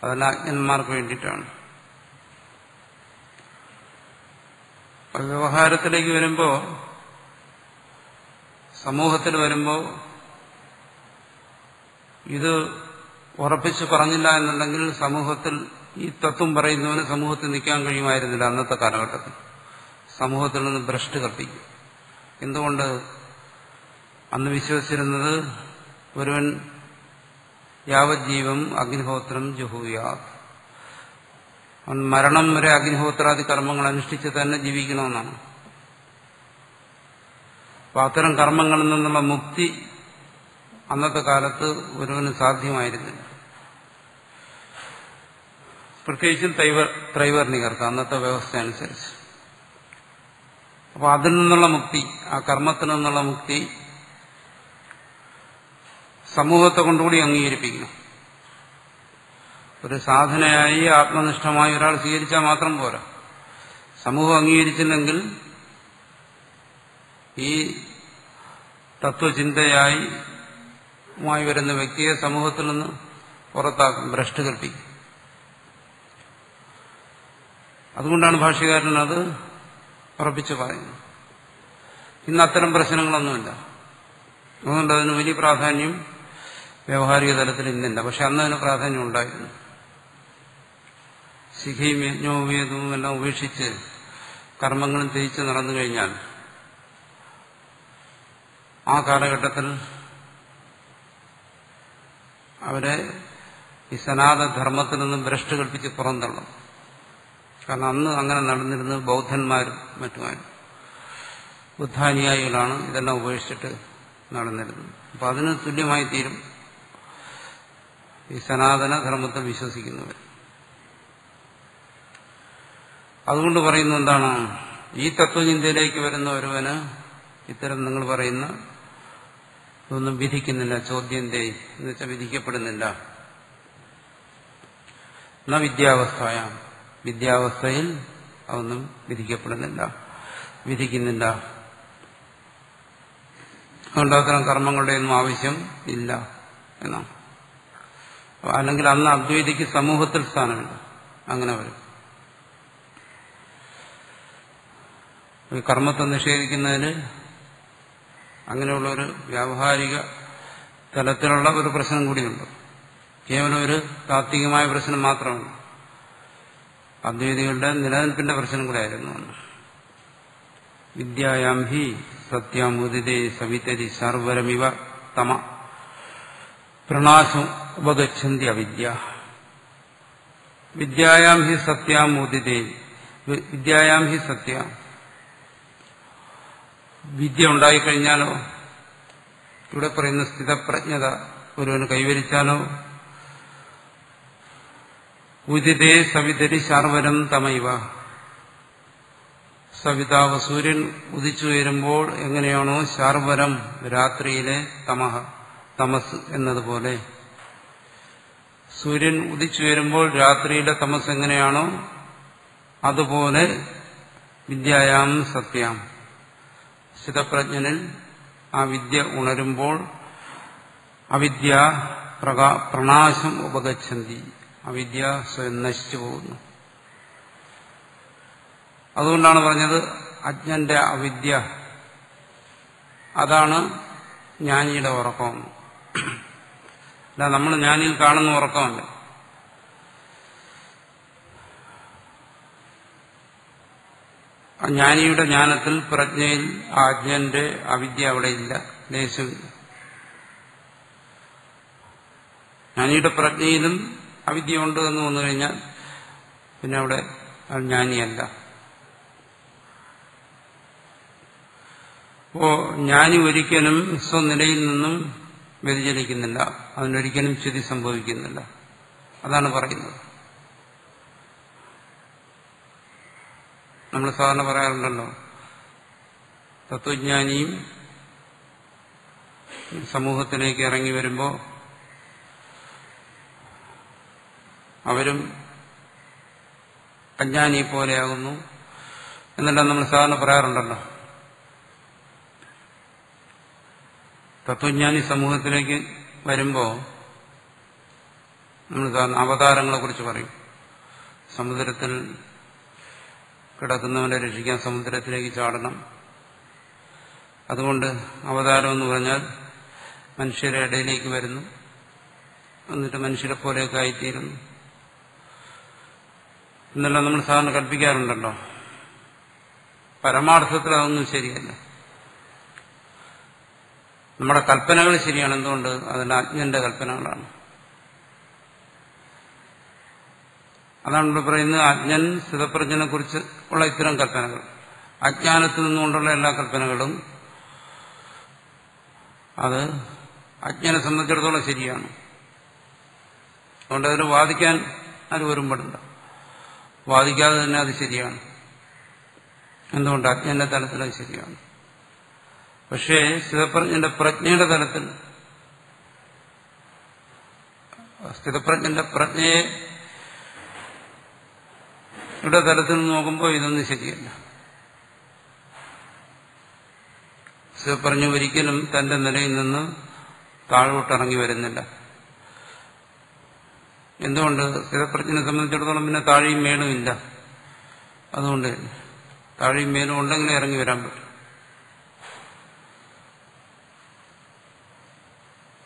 അതല്ല അജ്ഞന്മാർക്ക് വേണ്ടിയിട്ടാണ്. വ്യവഹാരത്തിലേക്ക് വരുമ്പോൾ, സമൂഹത്തിൽ വരുമ്പോൾ ഇത് ഉറപ്പിച്ച് പറഞ്ഞില്ല എന്നുണ്ടെങ്കിൽ സമൂഹത്തിൽ ഈ തത്വം പറയുന്നവന് സമൂഹത്തിൽ നിൽക്കാൻ കഴിയുമായിരുന്നില്ല. അന്നത്തെ കാലഘട്ടത്തിൽ സമൂഹത്തിൽ നിന്ന് ഭ്രഷ്ട് കൽപ്പിക്കും. എന്തുകൊണ്ട്? അന്ന് വിശ്വസിച്ചിരുന്നത് ഒരുവൻ യാവജ്ജീവം അഗ്നിഹോത്രം ജുഹൂയാത്, അവൻ മരണം വരെ അഗ്നിഹോത്രാദി കർമ്മങ്ങൾ അനുഷ്ഠിച്ച് തന്നെ ജീവിക്കണമെന്നാണ്. അപ്പൊ അത്തരം കർമ്മങ്ങളിൽ നിന്നുള്ള മുക്തി അന്നത്തെ കാലത്ത് ഒരുവന് സാധ്യമായിരുന്നില്ല. പ്രത്യേകിച്ചും ത്രൈവർണികർക്ക് അന്നത്തെ വ്യവസ്ഥ അനുസരിച്ച്. അപ്പൊ അതിൽ നിന്നുള്ള മുക്തി, ആ കർമ്മത്തിൽ നിന്നുള്ള മുക്തി സമൂഹത്തെ കൊണ്ടുകൂടി അംഗീകരിപ്പിക്കണം. ഒരു സാധനയായി ആത്മനിഷ്ഠമായി ഒരാൾ സ്വീകരിച്ചാൽ മാത്രം പോരാ. സമൂഹം അംഗീകരിച്ചില്ലെങ്കിൽ ഈ തത്വചിന്തയായി വരുന്ന വ്യക്തിയെ സമൂഹത്തിൽ നിന്ന് പുറത്താക്കും, ഭ്രഷ്ട് കൽപ്പിക്കും. അതുകൊണ്ടാണ് ഭാഷ്യകാരൻ അത് ഉറപ്പിച്ച് പറയുന്നത്. ഇന്ന് അത്തരം പ്രശ്നങ്ങളൊന്നുമില്ല. അതുകൊണ്ട് അതിന് വലിയ പ്രാധാന്യം വ്യാവഹാരിക തലത്തിൽ ഇന്നില്ല. പക്ഷെ അന്ന് അതിന് പ്രാധാന്യം ഉണ്ടായിരുന്നു. ശിഖയും യജ്ഞോപേതവും എല്ലാം ഉപേക്ഷിച്ച് കർമ്മങ്ങളും തിരിച്ച് നടന്നു കഴിഞ്ഞാൽ ആ കാലഘട്ടത്തിൽ അവരെ ഈ സനാതനധർമ്മത്തിൽ നിന്നും ഭ്രഷ്ട് കൽപ്പിച്ച് പുറന്തള്ളും. കാരണം അന്ന് അങ്ങനെ നടന്നിരുന്നത് ബൗദ്ധന്മാരും മറ്റുമാരും ബുദ്ധാനുയായികളാണ് ഇതെല്ലാം ഉപേക്ഷിച്ചിട്ട് നടന്നിരുന്നത്. അപ്പൊ അതിന് തുല്യമായി തീരും ഈ സനാതനധർമ്മത്തിൽ വിശ്വസിക്കുന്നവർ. അതുകൊണ്ട് പറയുന്നത് എന്താണ്? ഈ തത്വചിന്തയിലേക്ക് വരുന്ന ഒരുവന് ഇത്തരം നിങ്ങൾ പറയുന്ന ഇതൊന്നും വിധിക്കുന്നില്ല. ചോദ്യന്തേ എന്ന് വെച്ചാൽ വിധിക്കപ്പെടുന്നില്ല. എന്നാ വിദ്യാവസ്ഥയ, വിദ്യാവസ്ഥയിൽ അതൊന്നും വിധിക്കപ്പെടുന്നില്ല, വിധിക്കുന്നില്ല. അതുകൊണ്ട് അത്തരം കർമ്മങ്ങളുടെ ഒന്നും ആവശ്യം ഇല്ല എന്നാണ്. അല്ലെങ്കിൽ അന്ന് അദ്വൈതിക്ക് സമൂഹത്തിൽ സ്ഥാനമില്ല. അങ്ങനെ വരും. കർമ്മത്തെ നിഷേധിക്കുന്നതിന് അങ്ങനെയുള്ളൊരു വ്യാവഹാരിക തലത്തിലുള്ള ഒരു പ്രശ്നം കൂടിയുണ്ട്. കേവലം ഒരു താത്വികമായ പ്രശ്നം മാത്രമല്ല, അദ്വൈതികളുടെ നിലനിൽപ്പിന്റെ പ്രശ്നം കൂടെ ആയിരുന്നു. വിദ്യായാം ഹി സത്യാമുദിതേ സവിതരി സർവരമിവ തമ പ്രണാശം ഉപഗച്ഛന്തി അവിദ്യ. വിദ്യായാം ഹി സത്യാമുദിതേ, വിദ്യായാം ഹി സത്യ, വിദ്യ ഉണ്ടായിക്കഴിഞ്ഞാലോ, ഇവിടെ പറയുന്ന സ്ഥിതപ്രജ്ഞത ഒരുവന് കൈവരിച്ചാലോ, ഉദിതേ സവിതരി ശാർവരം തമൈവ, സവിതാവ് സൂര്യൻ ഉദിച്ചു വരുമ്പോൾ എങ്ങനെയാണോ ശാർവരം രാത്രിയിലെ തമഹ തമസ് എന്നതുപോലെ, സൂര്യൻ ഉദിച്ചു വരുമ്പോൾ രാത്രിയിലെ തമസ് എങ്ങനെയാണോ അതുപോലെ വിദ്യായാം സത്യാം, സ്ഥിതപ്രജ്ഞനിൽ ആ വിദ്യ ഉണരുമ്പോൾ അവിദ്യ പ്രണാശം ഉപഗച്ഛന്തി, അവിദ്യ സ്വയം നശിച്ചു പോകുന്നു. അതുകൊണ്ടാണ് പറഞ്ഞത് അജ്ഞന്റെ അവിദ്യ അതാണ് ജ്ഞാനിയുടെ ഉറക്കം. അല്ല നമ്മൾ ജ്ഞാനിയിൽ കാണുന്ന ഉറക്കമല്ല. ജ്ഞാനിയുടെ ജ്ഞാനത്തിൽ പ്രജ്ഞയിൽ അജ്ഞന്റെ അവിദ്യ അവിടെ ഇല്ല, ലേശമില്ല. ജ്ഞാനിയുടെ പ്രജ്ഞയിലും അവിദ്യ ഉണ്ട് എന്ന് വന്നു കഴിഞ്ഞാൽ പിന്നെ അവിടെ ജ്ഞാനിയല്ല. അപ്പോ ജ്ഞാനി ഒരിക്കലും സ്വനിലയിൽ നിന്നും വ്യതിചലിക്കുന്നില്ല, അതിനൊരിക്കലും ച്യുതി സംഭവിക്കുന്നില്ല. അതാണ് പറയുന്നത്. നമ്മൾ സാധാരണ പറയാറുണ്ടല്ലോ, തത്വജ്ഞാനിയും സമൂഹത്തിലേക്ക് ഇറങ്ങി വരുമ്പോൾ അവരും അജ്ഞാനിയെ പോലെയാകുന്നു എന്നെല്ലാം നമ്മൾ സാധാരണ പറയാറുണ്ടല്ലോ. തത്വജ്ഞാനി സമൂഹത്തിലേക്ക് വരുമ്പോൾ നമ്മൾ സാധാരണ അവതാരങ്ങളെ കുറിച്ച് പറയും. സമുദ്രത്തിൽ കിടക്കുന്നവനെ രക്ഷിക്കാൻ സമുദ്രത്തിലേക്ക് ചാടണം. അതുകൊണ്ട് അവതാരം എന്ന് പറഞ്ഞാൽ മനുഷ്യരുടെ ഇടയിലേക്ക് വരുന്നു, എന്നിട്ട് മനുഷ്യരെ പോലെയൊക്കെ ആയിത്തീരുന്നു എന്നെല്ലാം നമ്മൾ സാധാരണ കൽപ്പിക്കാറുണ്ടല്ലോ. പരമാർത്ഥത്തിൽ അതൊന്നും ശരിയല്ല. നമ്മുടെ കൽപ്പനകൾ ശരിയാണ്. എന്തുകൊണ്ട്? അതിന്റെ അജ്ഞന്റെ കൽപ്പനകളാണ്. അതാണ് ഇവിടെ പറയുന്നത്. അജ്ഞൻ സ്ഥിതപ്രജ്ഞനെ കുറിച്ച് ഉള്ള ഇത്തരം കൽപ്പനകൾ, അജ്ഞാനത്തിൽ നിന്നുകൊണ്ടുള്ള എല്ലാ കൽപ്പനകളും അത് അജ്ഞനെ സംബന്ധിച്ചിടത്തോളം ശരിയാണ്. അതുകൊണ്ട് അതിന് വാദിക്കാൻ അത് ഒരുമ്പെടില്ല. വാദിക്കാതെ തന്നെ അത് ശരിയാണ്. എന്തുകൊണ്ട്? അജ്ഞന്റെ തലത്തിൽ അത് ശരിയാണ്. പക്ഷേ സ്ഥിതപ്രജ്ഞന്റെ പ്രജ്ഞയുടെ തലത്തിൽ, സ്ഥിതപ്രജ്ഞന്റെ പ്രജ്ഞയുടെ തലത്തിൽ നോക്കുമ്പോൾ ഇതൊന്നും ശരിയല്ല. സ്ഥിതപ്രജ്ഞ ഒരിക്കലും തന്റെ നിലയിൽ നിന്ന് താഴോട്ടിറങ്ങി വരുന്നില്ല. എന്തുകൊണ്ട്? സ്ഥിതപ്രജ്ഞനെ സംബന്ധിച്ചിടത്തോളം പിന്നെ താഴെയും മേലും ഇല്ല. അതുകൊണ്ട് താഴെയും മേലും ഉണ്ടെങ്കിലേ ഇറങ്ങി വരാൻ പറ്റും.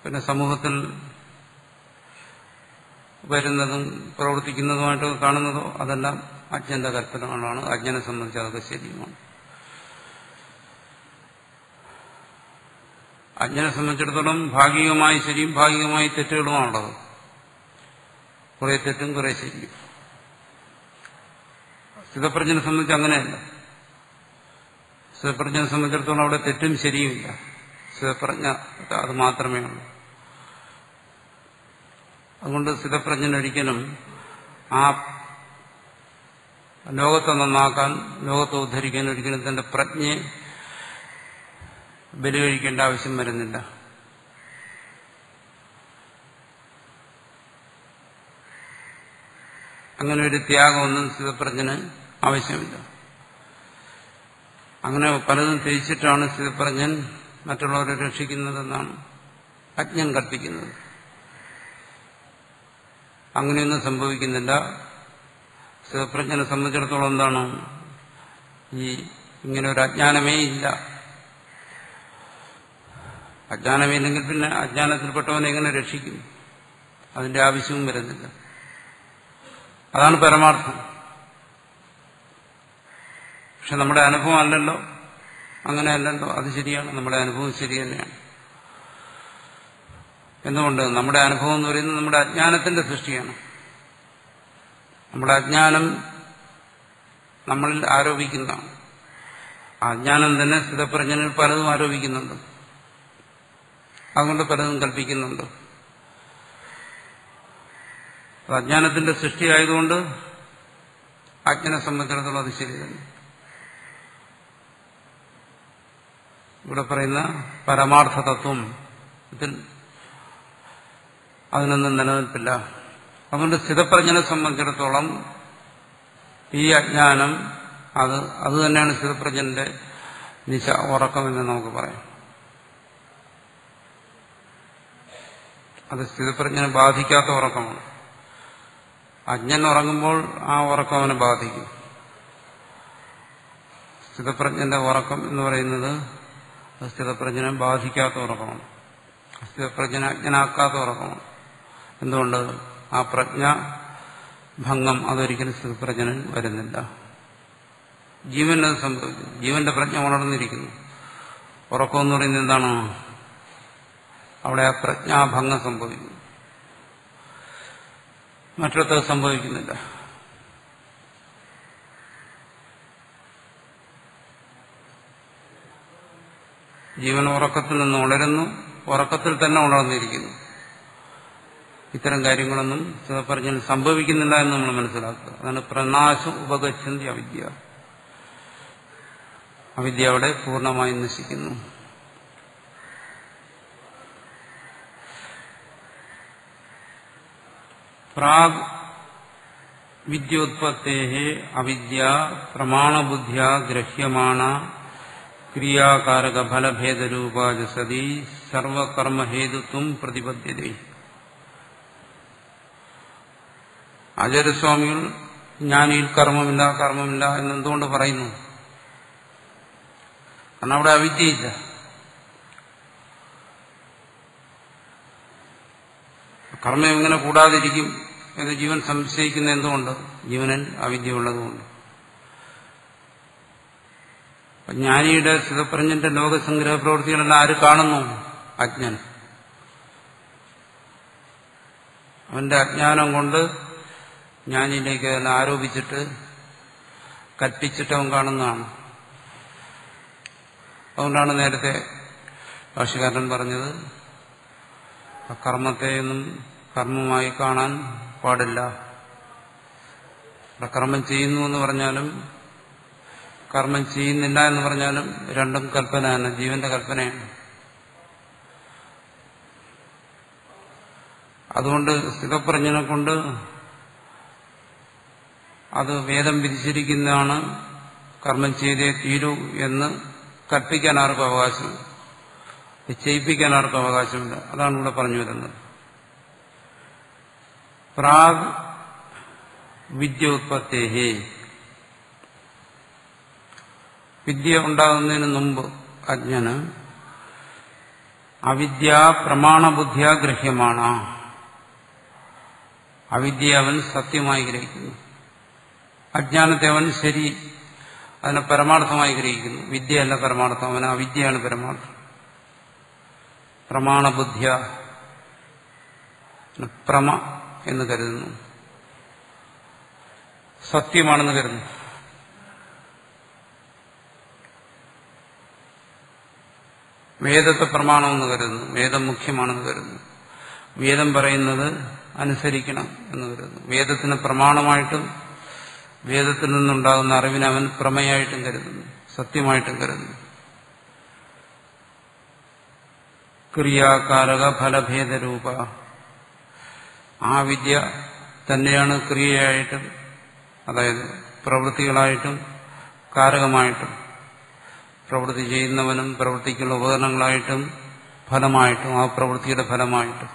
പിന്നെ സമൂഹത്തിൽ വരുന്നതും പ്രവർത്തിക്കുന്നതുമായിട്ട് കാണുന്നതോ അതെല്ലാം അജ്ഞന്റെ കൽപ്പനകളാണ്. അജ്ഞനെ സംബന്ധിച്ച് അതൊക്കെ ശരിയുമാണ്. അജ്ഞനെ സംബന്ധിച്ചിടത്തോളം ഭാഗികമായി ശരിയും ഭാഗികമായി തെറ്റുകളുമാണുള്ളത്. കുറെ തെറ്റും കുറെ ശരിയും. സ്ഥിതപ്രജ്ഞനെ സംബന്ധിച്ച് അങ്ങനെയല്ല. സ്ഥിതപ്രജ്ഞനെ സംബന്ധിച്ചിടത്തോളം അവിടെ തെറ്റും ശരിയുമില്ല. സ്ഥിതപ്രജ്ഞ അത് മാത്രമേ ഉള്ളൂ. അതുകൊണ്ട് സ്ഥിതപ്രജ്ഞനൊരിക്കലും ആ ലോകത്തെ നന്നാക്കാൻ, ലോകത്തെ ഉദ്ധരിക്കാൻ ഒരിക്കലും തന്റെ പ്രജ്ഞയെ ബലികഴിക്കേണ്ട ആവശ്യം വരുന്നില്ല. അങ്ങനെ ഒരു ത്യാഗമൊന്നും സ്ഥിതപ്രജ്ഞന് ആവശ്യമില്ല. അങ്ങനെ പലതും ത്യജിച്ചിട്ടാണ് സ്ഥിതപ്രജ്ഞൻ മറ്റുള്ളവരെ രക്ഷിക്കുന്നതെന്നാണ് അജ്ഞൻ കൽപ്പിക്കുന്നത്. അങ്ങനെയൊന്നും സംഭവിക്കുന്നില്ല. സ്ഥിതപ്രജ്ഞനെ സംബന്ധിച്ചിടത്തോളം എന്താണ്? ഇങ്ങനെ ഒരു അജ്ഞാനമേ ഇല്ല. അജ്ഞാനമില്ലെങ്കിൽ പിന്നെ അജ്ഞാനത്തിൽപ്പെട്ടവനെ എങ്ങനെ രക്ഷിക്കും? അതിന്റെ ആവശ്യവും വരുന്നില്ല. അതാണ് പരമാർത്ഥം. പക്ഷെ നമ്മുടെ അനുഭവം അല്ലല്ലോ, അങ്ങനെയല്ലല്ലോ. അത് ശരിയാണ്, നമ്മുടെ അനുഭവം ശരി തന്നെയാണ്. എന്തുകൊണ്ട്? നമ്മുടെ അനുഭവം എന്ന് പറയുന്നത് നമ്മുടെ അജ്ഞാനത്തിന്റെ സൃഷ്ടിയാണ്. നമ്മുടെ അജ്ഞാനം നമ്മളിൽ ആരോപിക്കുന്നതാണ്. അജ്ഞാനം തന്നെ സ്ഥിതപ്രജ്ഞനിൽ പലതും ആരോപിക്കുന്നുണ്ട്. അതുകൊണ്ട് പലതും കൽപ്പിക്കുന്നുണ്ട്. അജ്ഞാനത്തിന്റെ സൃഷ്ടിയായതുകൊണ്ട് അജ്ഞനെ സംബന്ധിച്ചിടത്തോളം അത് ശരി തന്നെ. ഇവിടെ പറയുന്ന പരമാർത്ഥ തത്വം ഇതിൽ അതിനൊന്നും നിലനിൽപ്പില്ല. അതുകൊണ്ട് സ്ഥിതപ്രജ്ഞനെ സംബന്ധിച്ചിടത്തോളം ഈ അജ്ഞാനം അത് തന്നെയാണ് സ്ഥിതപ്രജ്ഞന്റെ നിശ, ഉറക്കമെന്ന് നമുക്ക് പറയാം. അത് സ്ഥിതപ്രജ്ഞനെ ബാധിക്കാത്ത ഉറക്കമാണ്. അജ്ഞൻ ഉറങ്ങുമ്പോൾ ആ ഉറക്കം അവനെ ബാധിക്കും. സ്ഥിതപ്രജ്ഞന്റെ ഉറക്കം എന്ന് പറയുന്നത് അത് സ്ഥിതപ്രജ്ഞനെ ബാധിക്കാത്ത ഉറക്കമാണ്. സ്ഥിതപ്രജ്ഞനെ അജ്ഞനാക്കാത്ത ഉറക്കമാണ്. എന്തുകൊണ്ട്? ആ പ്രജ്ഞ ഭംഗം അതൊരിക്കലും സ്ഥിതപ്രജ്ഞനിൽ വരുന്നില്ല. ജീവനത് സംഭവിക്കുന്നു. ജീവന്റെ പ്രജ്ഞ ഉണർന്നിരിക്കുന്നു. ഉറക്കമെന്ന് പറയുന്നത് എന്താണ്? അവിടെ ആ പ്രജ്ഞാഭംഗം സംഭവിക്കുന്നു. മറ്റൊരുത്തത് സംഭവിക്കുന്നില്ല. ജീവൻ ഉറക്കത്തിൽ നിന്ന് ഉണരുന്നു, ഉറക്കത്തിൽ തന്നെ ഉണർന്നിരിക്കുന്നു. ഇത്തരം കാര്യങ്ങളൊന്നും സ്ഥിതപ്രജ്ഞയിൽ സംഭവിക്കുന്നില്ല എന്ന് നമ്മൾ മനസ്സിലാക്കുക. അതാണ് പ്രനാശം ഉപഗച്ഛന്തി അവിദ്യ. അവിദ്യ അവിടെ പൂർണ്ണമായി നശിക്കുന്നു. പ്രാഗ് വിദ്യോത്പത്തേഹി അവിദ്യ പ്രമാണബുദ്ധ്യ ഗ്രഹ്യമാണ ക്രിയാകാരക ഫലഭേദരൂപാജ സതി സർവകർമ്മഹേതുത്വം പ്രതിപദ്ധ്യതേ. ആചാര്യസ്വാമികൾ ജ്ഞാനിയിൽ കർമ്മമില്ല എന്നെന്തുകൊണ്ട് പറയുന്നു? കാരണം അവിടെ അവിദ്യയില്ല. കർമ്മം എങ്ങനെ കൂടാതിരിക്കും എന്ന് ജീവൻ സംശയിക്കുന്ന എന്തുകൊണ്ട്? ജീവനിൽ അവിദ്യ ഉള്ളതുകൊണ്ട്. ജ്ഞാനിയുടെ സ്ഥിതപ്രജ്ഞന്റെ ലോകസംഗ്രഹ പ്രവൃത്തികളെല്ലാം ആര് കാണുന്നു? അജ്ഞൻ. അവന്റെ അജ്ഞാനം കൊണ്ട് ജ്ഞാനിയിലേക്ക് അതെല്ലാം ആരോപിച്ചിട്ട് കൽപ്പിച്ചിട്ട് അവൻ കാണുന്നതാണ്. അതുകൊണ്ടാണ് നേരത്തെ ഭാഷ്യകാരൻ പറഞ്ഞത് കർമ്മത്തെയൊന്നും കർമ്മമായി കാണാൻ പാടില്ല. കർമ്മം ചെയ്യുന്നു എന്ന് പറഞ്ഞാലും കർമ്മം ചെയ്യുന്നില്ല എന്ന് പറഞ്ഞാലും രണ്ടും കൽപ്പനയാണ്, ജീവന്റെ കൽപ്പനയാണ്. അതുകൊണ്ട് സ്ഥിതപ്രജ്ഞനെ കൊണ്ട് അത് വേദം വിധിച്ചിരിക്കുന്നതാണ്, കർമ്മം ചെയ്തേ തീരൂ എന്ന് കൽപ്പിക്കാൻ ആർക്കും അവകാശമില്ല, ചെയ്യിപ്പിക്കാൻ ആർക്കും അവകാശമില്ല. അതാണ് ഇവിടെ പറഞ്ഞു വരുന്നത്. പ്രാഗ് വിദ്യോത്പത്തേഹി, വിദ്യ ഉണ്ടാകുന്നതിന് മുമ്പ് അജ്ഞന് അവിദ്യ പ്രമാണബുദ്ധിയ ഗ്രഹ്യമാണ്. അവിദ്യ അവൻ സത്യമായി ഗ്രഹിക്കുന്നു, അജ്ഞാനത്തെ അവൻ ശരി, അതിനെ പരമാർത്ഥമായി ഗ്രഹിക്കുന്നു. വിദ്യയല്ല പരമാർത്ഥം, അവന് അവിദ്യയാണ് പരമാർത്ഥം. പ്രമാണബുദ്ധിയ പ്രമ എന്ന് കരുതുന്നു, സത്യമാണെന്ന് കരുതുന്നു. വേദത്തെ പ്രമാണമെന്ന് കരുതുന്നു, വേദം മുഖ്യമാണെന്ന് കരുതുന്നു. വേദം പറയുന്നത് അനുസരിക്കണം എന്ന് കരുതുന്നു. വേദത്തിന് പ്രമാണമായിട്ടും വേദത്തിൽ നിന്നുണ്ടാകുന്ന അറിവിനെ അവൻ പ്രമേയായിട്ടും കരുതുന്നു, സത്യമായിട്ടും കരുതുന്നു. ക്രിയാകാരക ഫലഭേദരൂപ, ആ വിദ്യ തന്നെയാണ് ക്രിയയായിട്ടും, അതായത് പ്രവൃത്തികളായിട്ടും കാരകമായിട്ടും, പ്രവൃത്തി ചെയ്യുന്നവനും പ്രവൃത്തിക്കുള്ള ഉപകരണങ്ങളായിട്ടും ഫലമായിട്ടും, ആ പ്രവൃത്തിയുടെ ഫലമായിട്ടും.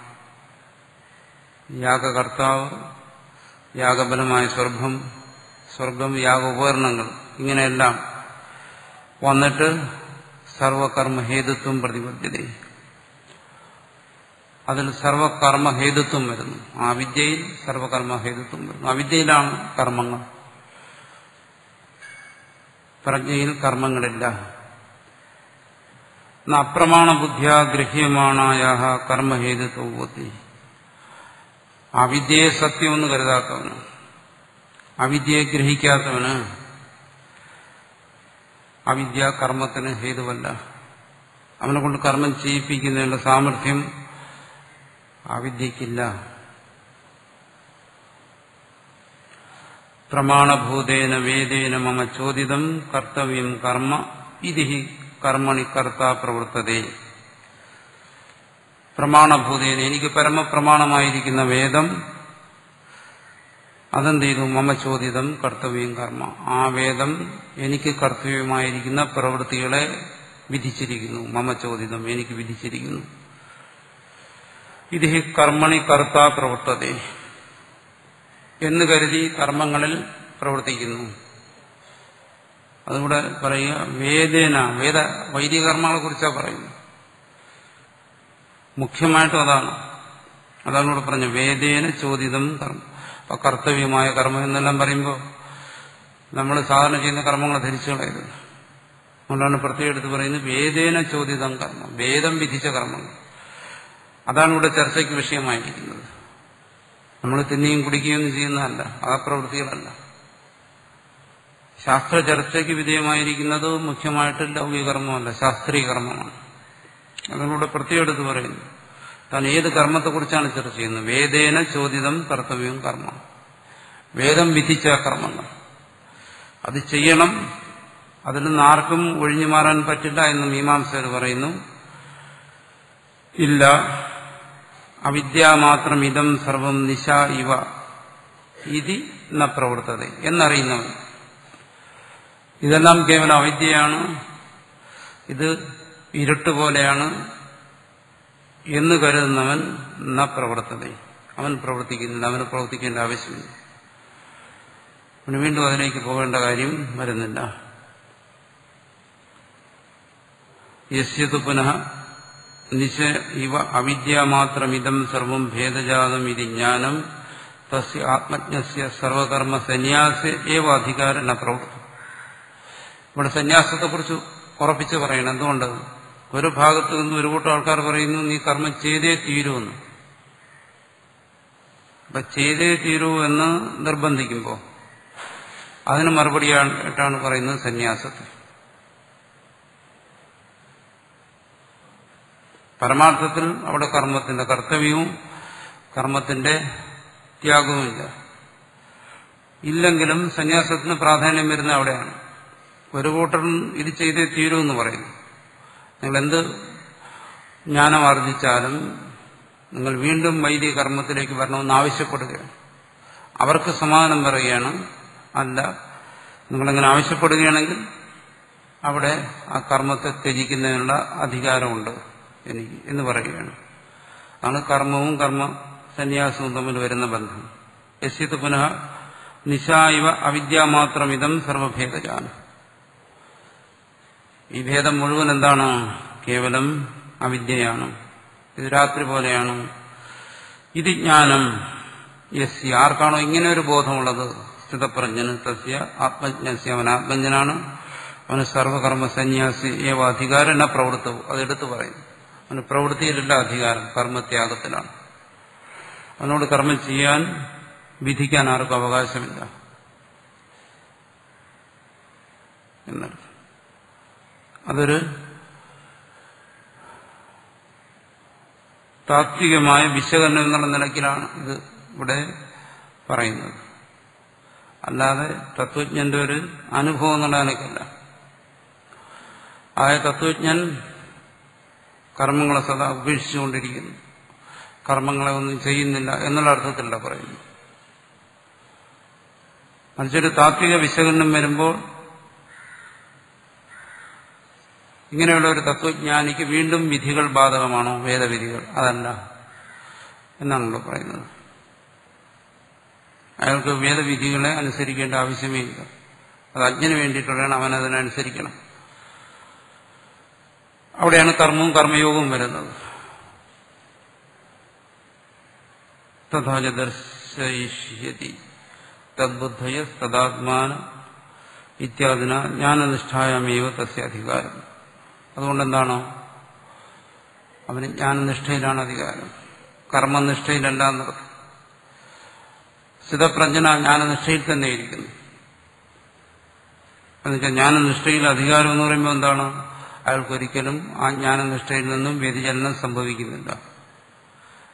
യാഗകർത്താവ്, യാഗബലമായ സ്വർഗം യാഗ ഉപകരണങ്ങൾ, ഇങ്ങനെയെല്ലാം വന്നിട്ട് സർവകർമ്മഹേതുത്വം പ്രതിപദ്ധ്യത, അതിൽ സർവകർമ്മഹേതുത്വം വരുന്നു. ആ വിദ്യയിൽ സർവകർമ്മഹേതുത്വം വരുന്നു. അവിദ്യയിലാണ് കർമ്മങ്ങൾ, പ്രജ്ഞയിൽ കർമ്മങ്ങളില്ല. അപ്രമാണ ബുദ്ധ്യാ ഗൃഹ്യമാണായ കർമ്മഹേതുത്വബുദ്ധി, അവിദ്യയെ സത്യമെന്ന് കരുതാത്തവന്, അവിദ്യയെ ഗ്രഹിക്കാത്തവന് അവിദ്യ കർമ്മത്തിന് ഹേതുവല്ല. അവനെ കൊണ്ട് കർമ്മം ചെയ്യിപ്പിക്കുന്നതിനുള്ള സാമർഥ്യം അവിദ്യക്കില്ല. പ്രമാണഭൂതേന വേദേന മമ ചോദിതം കർത്തവ്യം കർമ്മ ഇതി കർമ്മണി കർത്താ പ്രവർത്തതേ. പ്രമാണഭൂതേന, എനിക്ക് പരമപ്രമാണമായിരിക്കുന്ന വേദം അതെന്ത് ചെയ്തു? മമ ചോദിതം കർത്തവ്യം കർമ്മ, ആ വേദം എനിക്ക് കർത്തവ്യമായിരിക്കുന്ന പ്രവൃത്തികളെ വിധിച്ചിരിക്കുന്നു. മമ ചോദിതം, എനിക്ക് വിധിച്ചിരിക്കുന്നു. ഇത് കർമ്മണി കർത്താ പ്രവർത്തതേ എന്ന് കരുതി കർമ്മങ്ങളിൽ പ്രവർത്തിക്കുന്നു. അതുകൂടെ പറയുക. വേദേന, വൈദിക കർമ്മങ്ങളെ കുറിച്ചാണ് പറയുന്നത്. മുഖ്യമായിട്ടും അതാണ് ഇവിടെ പറഞ്ഞത്. വേദേന ചോദിതം കർമ്മം. അപ്പൊ കർത്തവ്യമായ കർമ്മം എന്നെല്ലാം പറയുമ്പോൾ നമ്മൾ സാധാരണ ചെയ്യുന്ന കർമ്മങ്ങളെ ധരിച്ചു കളയരുത്. അതുകൊണ്ടാണ് പ്രത്യേകം എടുത്ത് പറയുന്നത് വേദേന ചോദിതം കർമ്മം, വേദം വിധിച്ച കർമ്മങ്ങൾ. അതാണ് ഇവിടെ ചർച്ചയ്ക്ക് വിഷയമായിരിക്കുന്നത്. നമ്മൾ തിന്നുകയും കുടിക്കുകയും ചെയ്യുന്നതല്ല, ആ പ്രവൃത്തികളല്ല. ശാസ്ത്ര ചർച്ചയ്ക്ക് വിധേയമായിരിക്കുന്നത് മുഖ്യമായിട്ട് ലൗകിക കർമ്മമല്ല, ശാസ്ത്രീയ കർമ്മമാണ്. അതിലൂടെ പ്രത്യേകം എടുത്ത് പറയുന്നു. താൻ ഏത് കർമ്മത്തെക്കുറിച്ചാണ് ചർച്ച ചെയ്യുന്നത്? വേദേന ചോദിതം കർത്തവ്യം കർമ്മം, വേദം വിധിച്ച കർമ്മങ്ങൾ. അത് ചെയ്യണം, അതിൽ നിന്ന് ആർക്കും ഒഴിഞ്ഞു മാറാൻ പറ്റില്ല എന്ന് മീമാംസകർ പറയുന്നു. ഇല്ല, അവിദ്യാമാത്രം ഇതം സർവം നിശ ഇവ ഇതി ന പ്രവർത്തത എന്നറിയുന്നവൻ, ഇതെല്ലാം കേവലം അവിദ്യയാണ്, ഇത് ഇരുട്ട് പോലെയാണ് എന്ന് കരുതുന്നവൻ ന പ്രവർത്തത, അവൻ പ്രവർത്തിക്കുന്നില്ല, അവന് പ്രവർത്തിക്കേണ്ട ആവശ്യമില്ല. അവന് വീണ്ടും അതിലേക്ക് പോകേണ്ട കാര്യം വരുന്നില്ല. യസ്യതു പുനഃ നിശ ഇവ അവിദ്യാമാത്രമിതം സർവം ഭേദജാതം ഇതി ജ്ഞാനം തസ്യ ആത്മജ്ഞസ്യ സർവകർമ്മ സന്യാസ ഏവ അധികാരം ന പ്രവർത്തനം. ഇവിടെ സന്യാസത്തെക്കുറിച്ച് ഉറപ്പിച്ച് പറയണം. എന്തുകൊണ്ട്? ഒരു ഭാഗത്ത് നിന്ന് ഒരു കൂട്ടം ആൾക്കാർ പറയുന്നു നീ കർമ്മം ചെയ്തേ തീരുമെന്ന്. അപ്പൊ ചെയ്തേ തീരൂ എന്ന് നിർബന്ധിക്കുമ്പോൾ അതിന് മറുപടിയായിട്ടാണ് പറയുന്നത് സന്യാസത്തിൽ. പരമാർത്ഥത്തിൽ അവിടെ കർമ്മത്തിന്റെ കർത്തവ്യവും കർമ്മത്തിന്റെ ത്യാഗവും ഇല്ലെങ്കിലും സന്യാസത്തിന് പ്രാധാന്യം വരുന്ന അവിടെയാണ്. ഒരു കൂട്ടർ ഇത് ചെയ്തേ തീരൂ എന്ന് പറയുന്നു. നിങ്ങൾ എന്ത് ജ്ഞാനം ആർജിച്ചാലും നിങ്ങൾ വീണ്ടും വൈദിക കർമ്മത്തിലേക്ക് വരണമെന്ന് ആവശ്യപ്പെടുകയാണ്. അവർക്ക് സമാധാനം പറയുകയാണ്, അല്ല, നിങ്ങളങ്ങനെ ആവശ്യപ്പെടുകയാണെങ്കിൽ അവിടെ ആ കർമ്മത്തെ ത്യജിക്കുന്നതിനുള്ള അധികാരമുണ്ട് എനിക്ക് എന്ന് പറയുകയാണ്. അതാണ് കർമ്മവും കർമ്മ സന്യാസവും തമ്മിൽ വരുന്ന ബന്ധം. യസ്യത് പുനഃ നിശായിവ അവിദ്യാമാത്രമിതം സർവഭേദജാനം. ഈ ഭേദം മുഴുവൻ എന്താണ്? കേവലം അവിദ്യയാണ്. ഇത് രാത്രി പോലെയാണ്. ഇത് ജ്ഞാനം യസ്യ, ആർക്കാണോ ഇങ്ങനെ ഒരു ബോധമുള്ളത്, സ്ഥിതപ്രജ്ഞന്, തസ്യ ആത്മജ്ഞസ്യ, അവൻ ആത്മജ്ഞനാണ്, അവന് സർവകർമ്മ സന്യാസി ഏവ അധികാരം ന പ്രവൃത്തവും. അതെടുത്ത് പറയും. അവന് പ്രവൃത്തിയിലുള്ള അധികാരം കർമ്മത്യാഗത്തിലാണ്. അവനോട് കർമ്മം ചെയ്യാൻ വിധിക്കാൻ ആർക്കും അവകാശമില്ല എന്നർത്ഥം. അതൊരു താത്വികമായ വിശകലനം എന്നുള്ള നിലയ്ക്കിലാണ് ഇത് ഇവിടെ പറയുന്നത്. അല്ലാതെ തത്വജ്ഞന്റെ ഒരു അനുഭവം എന്നുള്ള നിലയ്ക്കല്ല. ആയ തത്വജ്ഞൻ കർമ്മങ്ങളെ സദാ ഉപേക്ഷിച്ചുകൊണ്ടിരിക്കുന്നു, കർമ്മങ്ങളെ ഒന്നും ചെയ്യുന്നില്ല എന്നുള്ള അർത്ഥത്തിലല്ല പറയുന്നു. മറിച്ചൊരു താത്വിക വിശകലനം വരുമ്പോൾ ഇങ്ങനെയുള്ള ഒരു തത്വജ്ഞാനിക്ക് വീണ്ടും വിധികൾ ബാധകമാണോ? വേദവിധികൾ അതല്ല എന്നാണല്ലോ പറയുന്നത്. അയാൾക്ക് വേദവിധികളെ അനുസരിക്കേണ്ട ആവശ്യമേ ഇല്ല. അത് അജ്ഞന് വേണ്ടിയിട്ടുള്ളതാണ്, അവൻ അതിനനുസരിക്കണം. അവിടെയാണ് കർമ്മവും കർമ്മയോഗവും വരുന്നത്. തഥാച ദർശയിഷ്യതി തദ്ബുദ്ധയ തദാത്മാന ഇത്യാദിന ജ്ഞാനനിഷ്ഠായമേവ തസ്യ അധികാരം. അതുകൊണ്ടെന്താണോ? അവന് ജ്ഞാനനിഷ്ഠയിലാണ് അധികാരം, കർമ്മനിഷ്ഠയിലല്ല എന്നർത്ഥം. സ്ഥിതപ്രജ്ഞന ജ്ഞാനനിഷ്ഠയിൽ തന്നെ ഇരിക്കുന്നു. എന്നുവെച്ചാൽ ജ്ഞാനനിഷ്ഠയിൽ അധികാരം എന്ന് പറയുമ്പോൾ എന്താണ്? അയാൾക്കൊരിക്കലും ആ ജ്ഞാനനിഷ്ഠയിൽ നിന്നും വ്യതിചലനം സംഭവിക്കുന്നില്ല.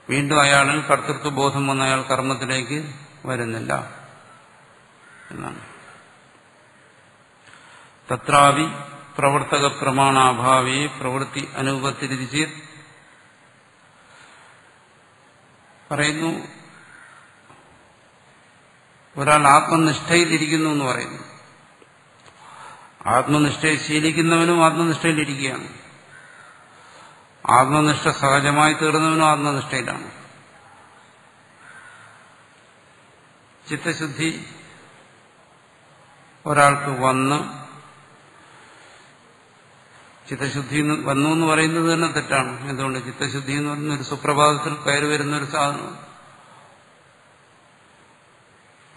വീണ്ടും അയാളിൽ കർത്തൃത്വബോധം വന്ന അയാൾ കർമ്മത്തിലേക്ക് വരുന്നില്ല എന്നാണ്. തത്രാവി പ്രവർത്തക പ്രമാണാഭാവേ പ്രവൃത്തി അനുപത്തിരിച്ച് പറയുന്നു. ഒരാൾ ആത്മനിഷ്ഠയിലിരിക്കുന്നു എന്ന് പറയുന്നു. ആത്മനിഷ്ഠയെ ശീലിക്കുന്നവനും ആത്മനിഷ്ഠയിലിരിക്കുകയാണ്. ആത്മനിഷ്ഠ സഹജമായി തീർന്നവനും ആത്മനിഷ്ഠയിലാണ്. ചിത്തശുദ്ധി ഒരാൾക്ക് വന്ന് ചിത്തശുദ്ധി വന്നു എന്ന് പറയുന്നത് തന്നെ തെറ്റാണ്. എന്തുകൊണ്ട്? ചിത്തശുദ്ധി എന്ന് പറയുന്ന ഒരു സുപ്രഭാതത്തിൽ കയറി വരുന്ന ഒരു സാധനം.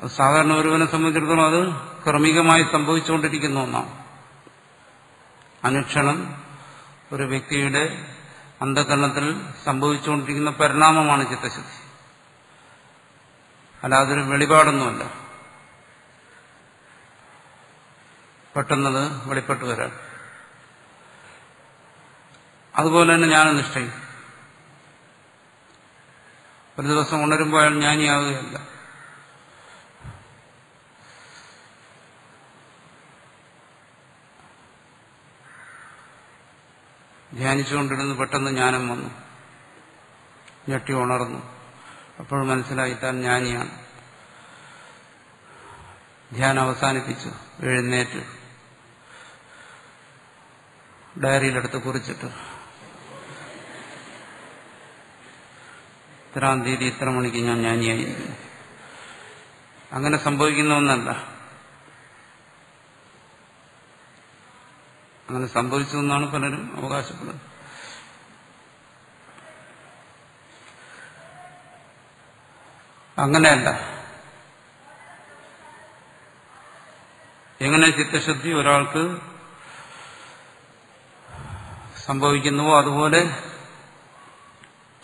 അത് സാധാരണ ഒരുവനെ സംബന്ധിച്ചിടത്തോളം അത് ക്രമികമായി സംഭവിച്ചുകൊണ്ടിരിക്കുന്ന ഒന്നാണ്. അനുക്ഷണം ഒരു വ്യക്തിയുടെ അന്ധകരണത്തിൽ സംഭവിച്ചുകൊണ്ടിരിക്കുന്ന പരിണാമമാണ് ചിത്തശുദ്ധി. അല്ലാതൊരു വെളിപാടൊന്നുമല്ല. പെട്ടെന്നത് വെളിപ്പെട്ടു വരാൻ. അതുപോലെ തന്നെ ജ്ഞാനനിഷ്ഠയും. ഒരു ദിവസം ഉണരുമ്പോൾ അയാൾ ജ്ഞാനിയാവുകയല്ല. ധ്യാനിച്ചുകൊണ്ടിരുന്ന് പെട്ടെന്ന് ജ്ഞാനം വന്നു, ഞെട്ടി ഉണർന്നു. അപ്പോൾ മനസ്സിലായി താൻ ജ്ഞാനിയാണ്. ധ്യാനം അവസാനിപ്പിച്ചു, എഴുന്നേറ്റ് ഡയറിയിലെടുത്ത് കുറിച്ചിട്ട് ഇത്രാം തീയതി ഇത്ര മണിക്ക് ഞാൻ ജ്ഞാനിയായിരിക്കുന്നു. അങ്ങനെ സംഭവിക്കുന്ന ഒന്നല്ല. അങ്ങനെ സംഭവിച്ചു എന്നാണ് പലരും അവകാശപ്പെടുന്നത്. അങ്ങനെയല്ല. എങ്ങനെ ചിത്തശുദ്ധി ഒരാൾക്ക് സംഭവിക്കുന്നുവോ അതുപോലെ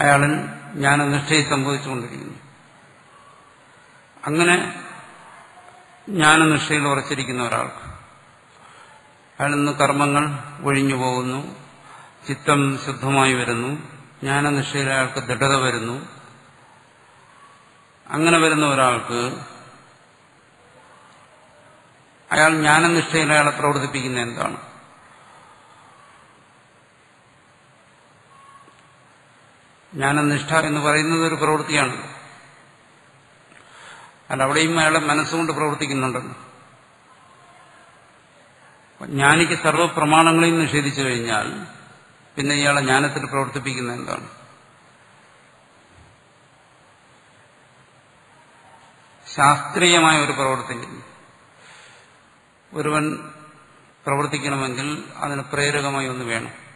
അയാളിൽ ജ്ഞാനനിഷ്ഠയിൽ സംഭവിച്ചുകൊണ്ടിരിക്കുന്നു. അങ്ങനെ ജ്ഞാനനിഷ്ഠയിൽ ഉറച്ചിരിക്കുന്ന ഒരാൾക്ക് അയാളിൽ നിന്ന് കർമ്മങ്ങൾ ഒഴിഞ്ഞു പോകുന്നു, ചിത്തം ശുദ്ധമായി വരുന്നു, ജ്ഞാനനിഷ്ഠയിൽ അയാൾക്ക് ദൃഢത വരുന്നു. അങ്ങനെ വരുന്ന ഒരാൾക്ക് അയാൾ ജ്ഞാനനിഷ്ഠയിൽ അയാളെ പ്രവർത്തിപ്പിക്കുന്ന എന്താണ്? ജ്ഞാനനിഷ്ഠ എന്ന് പറയുന്നത് ഒരു പ്രവൃത്തിയാണ്. അല്ല, അവിടെയും അയാളെ മനസ്സുകൊണ്ട് പ്രവർത്തിക്കുന്നുണ്ടല്ലോ. ജ്ഞാനിക്ക് സർവ്വപ്രമാണങ്ങളെയും നിഷേധിച്ചു കഴിഞ്ഞാൽ പിന്നെ ഇയാളെ ജ്ഞാനത്തിൽ പ്രവർത്തിപ്പിക്കുന്ന എന്താണ്? ശാസ്ത്രീയമായ ഒരു പ്രവൃത്തി ഒരുവൻ പ്രവർത്തിക്കണമെങ്കിൽ അതിന് പ്രേരകമായി ഒന്ന് വേണം.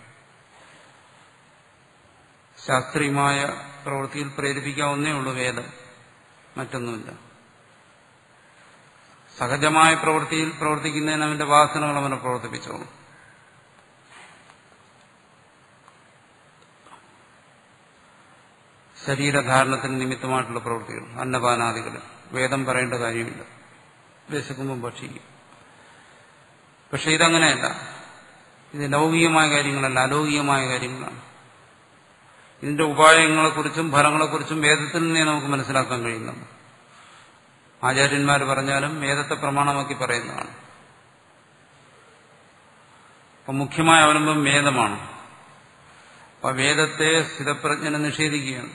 ശാസ്ത്രീയമായ പ്രവൃത്തിയിൽ പ്രേരിപ്പിക്കാവുന്നേ ഉള്ളൂ വേദം, മറ്റൊന്നുമില്ല. സഹജമായ പ്രവൃത്തിയിൽ പ്രവർത്തിക്കുന്നതിന് അവന്റെ വാസനകൾ അവനെ പ്രവർത്തിപ്പിച്ചോളും. ശരീരധാരണത്തിന് നിമിത്തമായിട്ടുള്ള പ്രവൃത്തികൾ, അന്നപാനാദികൾ, വേദം പറയേണ്ട കാര്യമില്ല. വിശക്കുമ്പം ഭക്ഷിക്കും. പക്ഷെ ഇതങ്ങനെയല്ല. ഇത് ലൗകികമായ കാര്യങ്ങളല്ല, അലൗകികമായ കാര്യങ്ങളാണ്. ഇതിന്റെ ഉപായങ്ങളെക്കുറിച്ചും ഫലങ്ങളെക്കുറിച്ചും വേദത്തിൽ നിന്നേ നമുക്ക് മനസ്സിലാക്കാൻ കഴിയുന്നുണ്ട്. ആചാര്യന്മാർ പറഞ്ഞാലും വേദത്തെ പ്രമാണമാക്കി പറയുന്നതാണ്. അപ്പം മുഖ്യമായ അവലംബം വേദമാണ്. അപ്പം വേദത്തെ സ്ഥിതപ്രജ്ഞനെ നിഷേധിക്കുകയാണ്.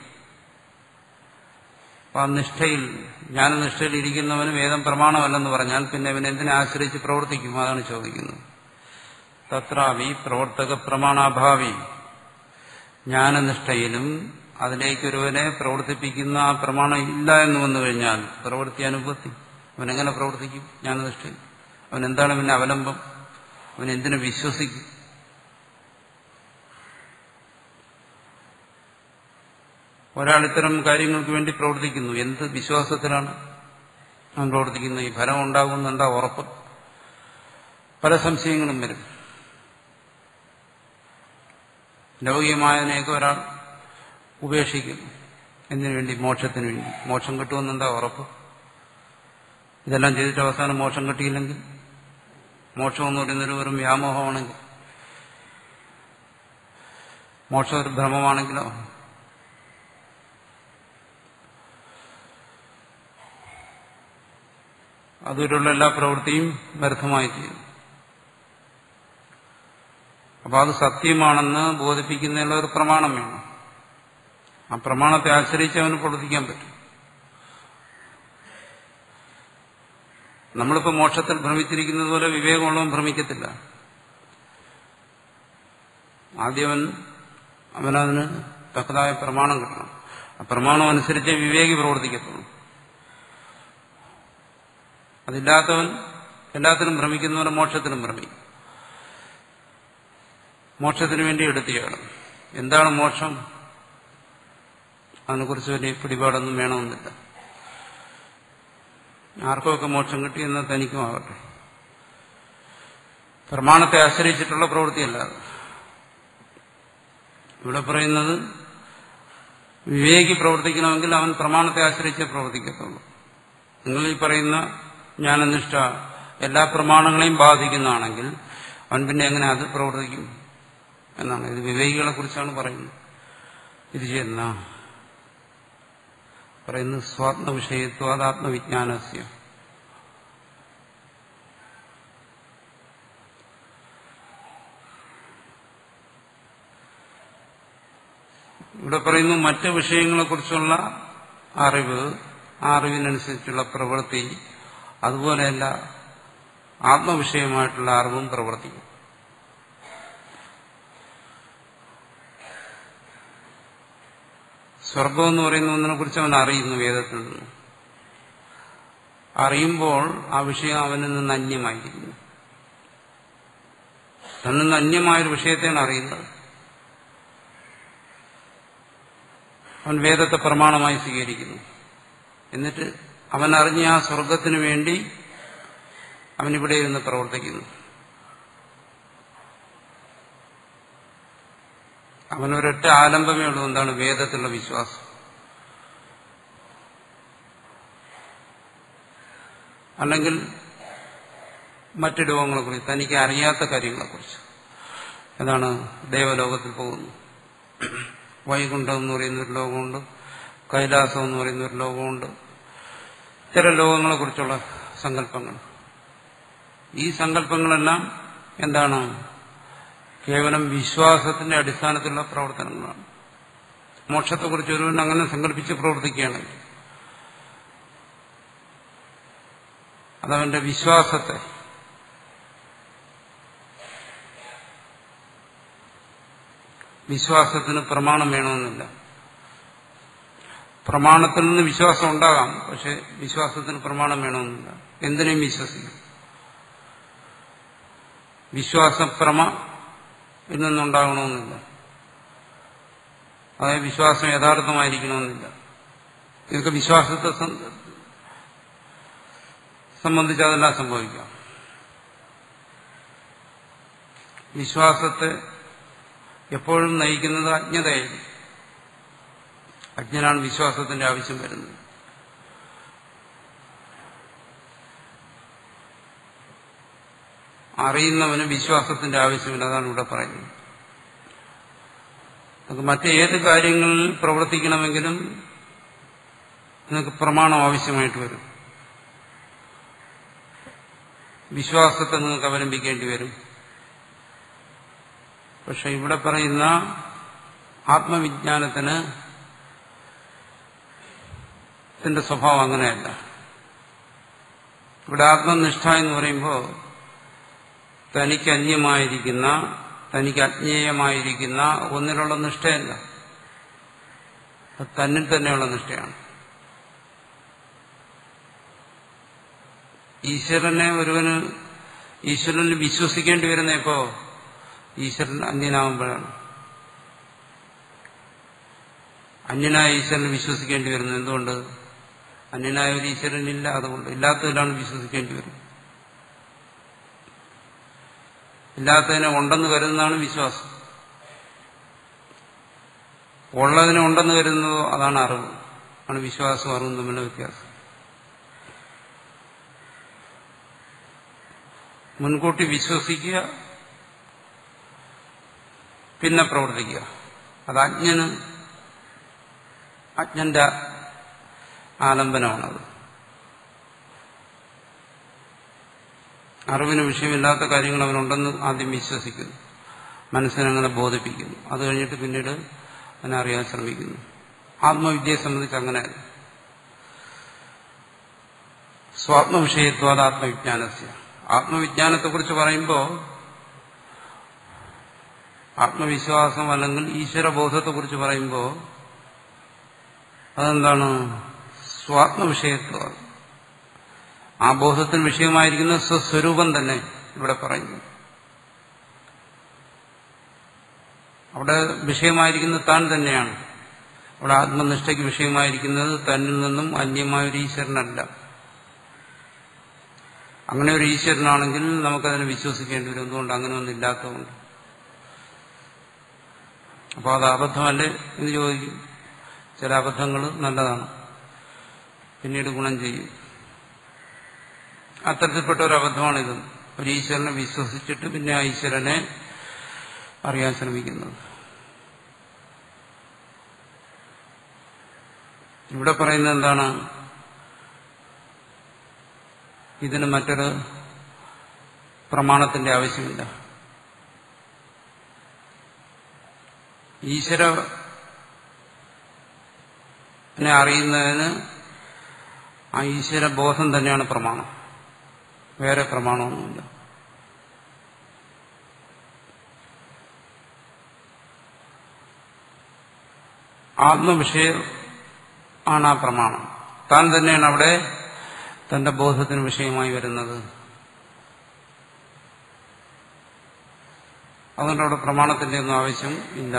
അപ്പം ആ നിഷ്ഠയിൽ, ജ്ഞാനനിഷ്ഠയിൽ ഇരിക്കുന്നവന് വേദം പ്രമാണമല്ലെന്ന് പറഞ്ഞാൽ പിന്നെ അവൻ എന്തിനെ ആശ്രയിച്ച് പ്രവർത്തിക്കും? അതാണ് ചോദിക്കുന്നത്. തത്രാവി പ്രവർത്തക പ്രമാണാഭാവി. ജ്ഞാനനിഷ്ഠയിലും അതിലേക്കൊരുവനെ പ്രവർത്തിപ്പിക്കുന്ന ആ പ്രമാണം ഇല്ല എന്ന് വന്നു കഴിഞ്ഞാൽ പ്രവൃത്തി അനുഭവത്തി അവനെങ്ങനെ പ്രവർത്തിക്കും? ജ്ഞാനനിഷ്ഠയിൽ അവനെന്താണ് പിന്നെ അവലംബം? അവൻ എന്തിനു വിശ്വസിക്കും? ഒരാൾ ഇത്തരം കാര്യങ്ങൾക്ക് വേണ്ടി പ്രവർത്തിക്കുന്നു. എന്ത് വിശ്വാസത്തിലാണ് അവൻ പ്രവർത്തിക്കുന്നത്? ഈ ഫലം ഉണ്ടാകുന്നുണ്ടാ ഉറപ്പ്? പല സംശയങ്ങളും വരും. ലൗകികമായതിനെയൊക്കെ ഒരാൾ ഉപേക്ഷിക്കും. എന്തിനു വേണ്ടി? മോക്ഷത്തിന് വേണ്ടി. മോക്ഷം കിട്ടുമെന്നെന്താ ഉറപ്പ്? ഇതെല്ലാം ചെയ്തിട്ട് അവസാനം മോക്ഷം കിട്ടിയില്ലെങ്കിൽ, മോക്ഷം എന്ന് പറയുന്നൊരു വെറും വ്യാമോഹമാണെങ്കിൽ, മോക്ഷം ഒരു ഭ്രമമാണെങ്കിലോ? അതുവരെയുള്ള എല്ലാ പ്രവൃത്തിയും വ്യർത്ഥമായി തീരും. അപ്പൊ അത് സത്യമാണെന്ന് ബോധിപ്പിക്കുന്നതിനുള്ള ഒരു പ്രമാണം വേണം. ആ പ്രമാണത്തെ ആശ്രയിച്ച് അവന് പ്രവർത്തിക്കാൻ പറ്റും. നമ്മളിപ്പോൾ മോക്ഷത്തിൽ ഭ്രമിച്ചിരിക്കുന്നത് പോലെ വിവേകമുള്ളവൻ ഭ്രമിക്കത്തില്ല. ആദ്യം അവനതിന് തക്കതായ പ്രമാണം കിട്ടണം. ആ പ്രമാണം അനുസരിച്ച് വിവേകി പ്രവർത്തിക്കത്തുള്ളൂ. അതില്ലാത്തവൻ എല്ലാത്തിനും ഭ്രമിക്കുന്നവരെ മോക്ഷത്തിനും ഭ്രമിക്കും. മോക്ഷത്തിന് വേണ്ടി എടുത്തുകയാണ്. എന്താണ് മോക്ഷം? അതിനെക്കുറിച്ച് വലിയ പിടിപാടൊന്നും വേണമെന്നില്ല. ആർക്കുമൊക്കെ മോക്ഷം കിട്ടി എന്നാൽ തനിക്കുമാകട്ടെ. പ്രമാണത്തെ ആശ്രയിച്ചിട്ടുള്ള പ്രവൃത്തിയല്ല. ഇവിടെ പറയുന്നത് വിവേകി പ്രവർത്തിക്കണമെങ്കിൽ അവൻ പ്രമാണത്തെ ആശ്രയിച്ചേ പ്രവർത്തിക്കത്തുള്ളൂ. നിങ്ങൾ ഈ പറയുന്ന ജ്ഞാനനിഷ്ഠ എല്ലാ പ്രമാണങ്ങളെയും ബാധിക്കുന്നതാണെങ്കിൽ അവൻ പിന്നെ എങ്ങനെ അത് പ്രവർത്തിക്കും എന്നാണ്. ഇത് വിവേകികളെ കുറിച്ചാണ് പറയുന്നത്. ഇത് ചെയ്യുന്ന പറയുന്നത് സ്വാത്മവിഷയത്വാത്മവിജ്ഞാനസ്യ. ഇവിടെ പറയുന്നു മറ്റ് വിഷയങ്ങളെക്കുറിച്ചുള്ള അറിവ്, ആ അറിവിനനുസരിച്ചുള്ള പ്രവൃത്തി, അതുപോലെയല്ല ആത്മവിഷയമായിട്ടുള്ള അറിവും പ്രവർത്തിക്കും. സ്വർഗം എന്ന് പറയുന്ന ഒന്നിനെ കുറിച്ച് അവൻ അറിയുന്നു വേദത്തിൽ നിന്ന്. അറിയുമ്പോൾ ആ വിഷയം അവനിൽ നിന്ന് അന്യമായിരിക്കുന്നു. തന്നിൽ നിന്ന് അന്യമായൊരു വിഷയത്തെയാണ് അറിയുന്നത്. അവൻ വേദത്തെ പ്രമാണമായി സ്വീകരിക്കുന്നു. എന്നിട്ട് അവൻ അറിഞ്ഞ ആ സ്വർഗത്തിനു വേണ്ടി അവനിവിടെ ഇരുന്ന് പ്രവർത്തിക്കുന്നു. അവനൊരൊറ്റ ആലംബമേ ഉള്ളൂ. എന്താണ്? വേദത്തിലുള്ള വിശ്വാസം. അല്ലെങ്കിൽ മറ്റു ലോകങ്ങളെക്കുറിച്ച്, തനിക്ക് അറിയാത്ത കാര്യങ്ങളെക്കുറിച്ച്. എന്താണ്? ദേവലോകത്തിൽ പോകുന്നു, വൈകുണ്ഠം എന്ന് പറയുന്നൊരു ലോകമുണ്ട്, കൈലാസം എന്ന് പറയുന്നൊരു ലോകമുണ്ട്, ഇത്തരം ലോകങ്ങളെക്കുറിച്ചുള്ള സങ്കല്പങ്ങൾ. ഈ സങ്കല്പങ്ങളെല്ലാം എന്താണ്? കേവലം വിശ്വാസത്തിന്റെ അടിസ്ഥാനത്തിലുള്ള പ്രവർത്തനങ്ങളാണ്. മോക്ഷത്തെക്കുറിച്ച് ഒരുവൻ അങ്ങനെ സങ്കല്പിച്ച് പ്രവർത്തിക്കുകയാണെങ്കിൽ അതവന്റെ വിശ്വാസത്തെ വിശ്വാസത്തിന് പ്രമാണം വേണമെന്നില്ല. പ്രമാണത്തിൽ നിന്ന് വിശ്വാസം ഉണ്ടാകാം, പക്ഷെ വിശ്വാസത്തിന് പ്രമാണം വേണമെന്നില്ല. എന്തിനേയും വിശ്വസിക്കും. വിശ്വാസപ്രമ ഇതിൽ നിന്നുണ്ടാകണമെന്നില്ല. അതായത് വിശ്വാസം യഥാർത്ഥമായിരിക്കണമെന്നില്ല. ഇതൊക്കെ വിശ്വാസത്തെ സംബന്ധിച്ച് അതെല്ലാം സംഭവിക്കാം. വിശ്വാസത്തെ എപ്പോഴും നയിക്കുന്നത് അജ്ഞതയായിരിക്കും. അജ്ഞനാണ് വിശ്വാസത്തിന്റെ ആവശ്യം വരുന്നത്. അറിയുന്നവന് വിശ്വാസത്തിന്റെ ആവശ്യമില്ല. അതാണ് ഇവിടെ പറയുന്നത്. നമുക്ക് മറ്റേത് കാര്യങ്ങളിൽ പ്രവർത്തിക്കണമെങ്കിലും നിങ്ങൾക്ക് പ്രമാണം ആവശ്യമായിട്ട് വരും. വിശ്വാസത്തെ നിങ്ങൾക്ക് അവലംബിക്കേണ്ടി വരും. പക്ഷെ ഇവിടെ പറയുന്ന ആത്മവിജ്ഞാനത്തിന് ഇതിന്റെ സ്വഭാവം അങ്ങനെയല്ല. ഇവിടെ ആത്മനിഷ്ഠ എന്ന് പറയുമ്പോൾ തനിക്ക് അന്യമായിരിക്കുന്ന, തനിക്ക് അജ്ഞേയമായിരിക്കുന്ന ഒന്നിലുള്ള നിഷ്ഠയല്ല, അത് തന്നിൽ തന്നെയുള്ള നിഷ്ഠയാണ്. ഈശ്വരനിൽ വിശ്വസിക്കേണ്ടി വരുന്ന ഇപ്പോ ഈശ്വരൻ അന്യനാവുമ്പോഴാണ്. അന്യനായ ഈശ്വരന് വിശ്വസിക്കേണ്ടി വരുന്നത് എന്തുകൊണ്ട്? അന്യനായ ഒരു ഈശ്വരനില്ല, അതുകൊണ്ട്. ഇല്ലാത്തതിലാണ് വിശ്വസിക്കേണ്ടി വരുന്നത്. ഇല്ലാത്തതിനെ ഉണ്ടെന്ന് കരുതുന്നതാണ് വിശ്വാസം. ഉള്ളതിനെ ഉണ്ടെന്ന് കരുതുന്നതോ അതാണ് അറിവ്. ആണ് വിശ്വാസവും അറിവും തമ്മിലുള്ള വ്യത്യാസം. മുൻകൂട്ടി വിശ്വസിക്കുക, പിന്നെ പ്രവർത്തിക്കുക. അത് അജ്ഞന്റെ ആലംബനമാണത്. അറിവിന് വിഷയമില്ലാത്ത കാര്യങ്ങൾ അവനുണ്ടെന്ന് ആദ്യം വിശ്വസിക്കുന്നു, മനസ്സിനങ്ങനെ ബോധിപ്പിക്കുന്നു. അത് കഴിഞ്ഞിട്ട് പിന്നീട് അതിനെ അറിയാൻ ശ്രമിക്കുന്നു. ആത്മവിദ്യയെ സംബന്ധിച്ച് അങ്ങനെയല്ല. സ്വാത്മവിഷയത്വാദ ആത്മവിജ്ഞാനസ്യ. ആത്മവിജ്ഞാനത്തെക്കുറിച്ച് പറയുമ്പോൾ ആത്മവിശ്വാസം അല്ലെങ്കിൽ ഈശ്വരബോധത്തെക്കുറിച്ച് പറയുമ്പോൾ അതെന്താണ്? സ്വാത്മവിഷയത്വം. ആ ബോധത്തിന് വിഷയമായിരിക്കുന്ന സ്വസ്വരൂപം തന്നെ ഇവിടെ പറയുന്നു. അവിടെ വിഷയമായിരിക്കുന്നത് താൻ തന്നെയാണ്. അവിടെ ആത്മനിഷ്ഠയ്ക്ക് വിഷയമായിരിക്കുന്നത് തന്നിൽ നിന്നും അന്യമായ ഒരു ഈശ്വരനല്ല. അങ്ങനെ ഒരു ഈശ്വരനാണെങ്കിൽ നമുക്കതിനെ വിശ്വസിക്കേണ്ടി വരും. എന്തുകൊണ്ട്? അങ്ങനെ ഒന്നും ഇല്ലാത്തതുകൊണ്ട്. അപ്പോൾ അത് അബദ്ധമല്ലേ എന്ന് ചോദിക്കും. ചില അബദ്ധങ്ങൾ നല്ലതാണ്, പിന്നീട് ഗുണം ചെയ്യും. അത്തരത്തിൽപ്പെട്ട ഒരു അബദ്ധമാണിത്. ഒരു ഈശ്വരനെ വിശ്വസിച്ചിട്ട് പിന്നെ ആ ഈശ്വരനെ അറിയാൻ ശ്രമിക്കുന്നത്. ഇവിടെ പറയുന്നത് എന്താണ്? ഇതിന് മറ്റൊരു പ്രമാണത്തിന്റെ ആവശ്യമില്ല. ഈശ്വരനെ അറിയുന്നതിന് ആ ഈശ്വരബോധം തന്നെയാണ് പ്രമാണം. വേറെ പ്രമാണമൊന്നുമില്ല. ആത്മവിഷയം ആണ് ആ പ്രമാണം. താൻ തന്നെയാണ് അവിടെ തന്റെ ബോധത്തിന് വിഷയമായി വരുന്നത്. അതുകൊണ്ട് അവിടെ പ്രമാണത്തിന്റെ ഒന്നും ആവശ്യം ഇല്ല.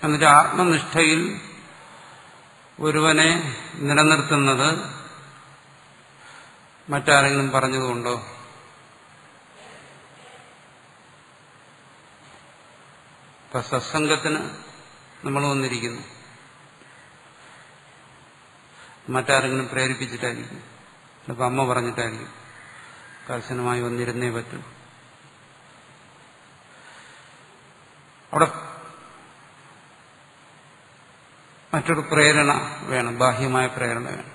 എന്നിട്ട് ആത്മനിഷ്ഠയിൽ ഒരുവനെ നിലനിർത്തുന്നത് മറ്റാരെങ്കിലും പറഞ്ഞതുകൊണ്ടോ? ഇപ്പൊ സത്സംഗത്തിന് നമ്മൾ വന്നിരിക്കുന്നു, മറ്റാരെങ്കിലും പ്രേരിപ്പിച്ചിട്ടായിരിക്കും, ചിലപ്പോൾ അമ്മ പറഞ്ഞിട്ടായിരിക്കും കർശനമായി വന്നിരുന്നേ പറ്റൂ. അവിടെ മറ്റൊരു പ്രേരണ വേണം, ബാഹ്യമായ പ്രേരണ വേണം,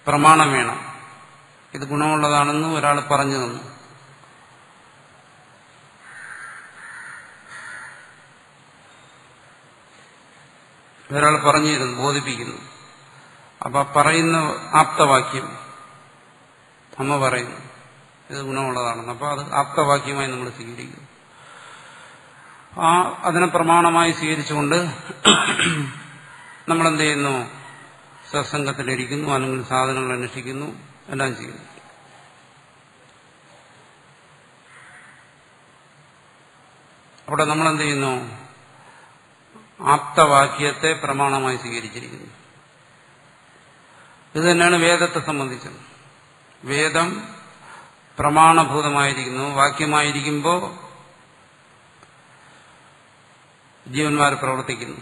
പ്രമാണം വേണം. ഇത് ഗുണമുള്ളതാണെന്ന് ഒരാൾ പറഞ്ഞു തന്നു. ഒരാൾ പറഞ്ഞിരുന്നു, ബോധിപ്പിക്കുന്നു. അപ്പൊ പറയുന്ന ആപ്തവാക്യം അമ്മ പറയുന്നു ഇത് ഗുണമുള്ളതാണെന്ന്. അപ്പൊ അത് ആപ്തവാക്യമായി നമ്മൾ സ്വീകരിക്കുന്നു. അതിനെ പ്രമാണമായി സ്വീകരിച്ചുകൊണ്ട് നമ്മളെന്ത് ചെയ്യുന്നു? സത്സംഗത്തിലിരിക്കുന്നു, അല്ലെങ്കിൽ സാധനങ്ങൾ അന്വേഷിക്കുന്നു, എല്ലാം ചെയ്യുന്നു. അവിടെ നമ്മളെന്ത് ചെയ്യുന്നു? ആപ്തവാക്യത്തെ പ്രമാണമായി സ്വീകരിച്ചിരിക്കുന്നു. ഇത് തന്നെയാണ് വേദത്തെ സംബന്ധിച്ചത്. വേദം പ്രമാണഭൂതമായിരിക്കുന്നു. വാക്യമായിരിക്കുമ്പോൾ ജീവന്മാർ പ്രവർത്തിക്കുന്നു.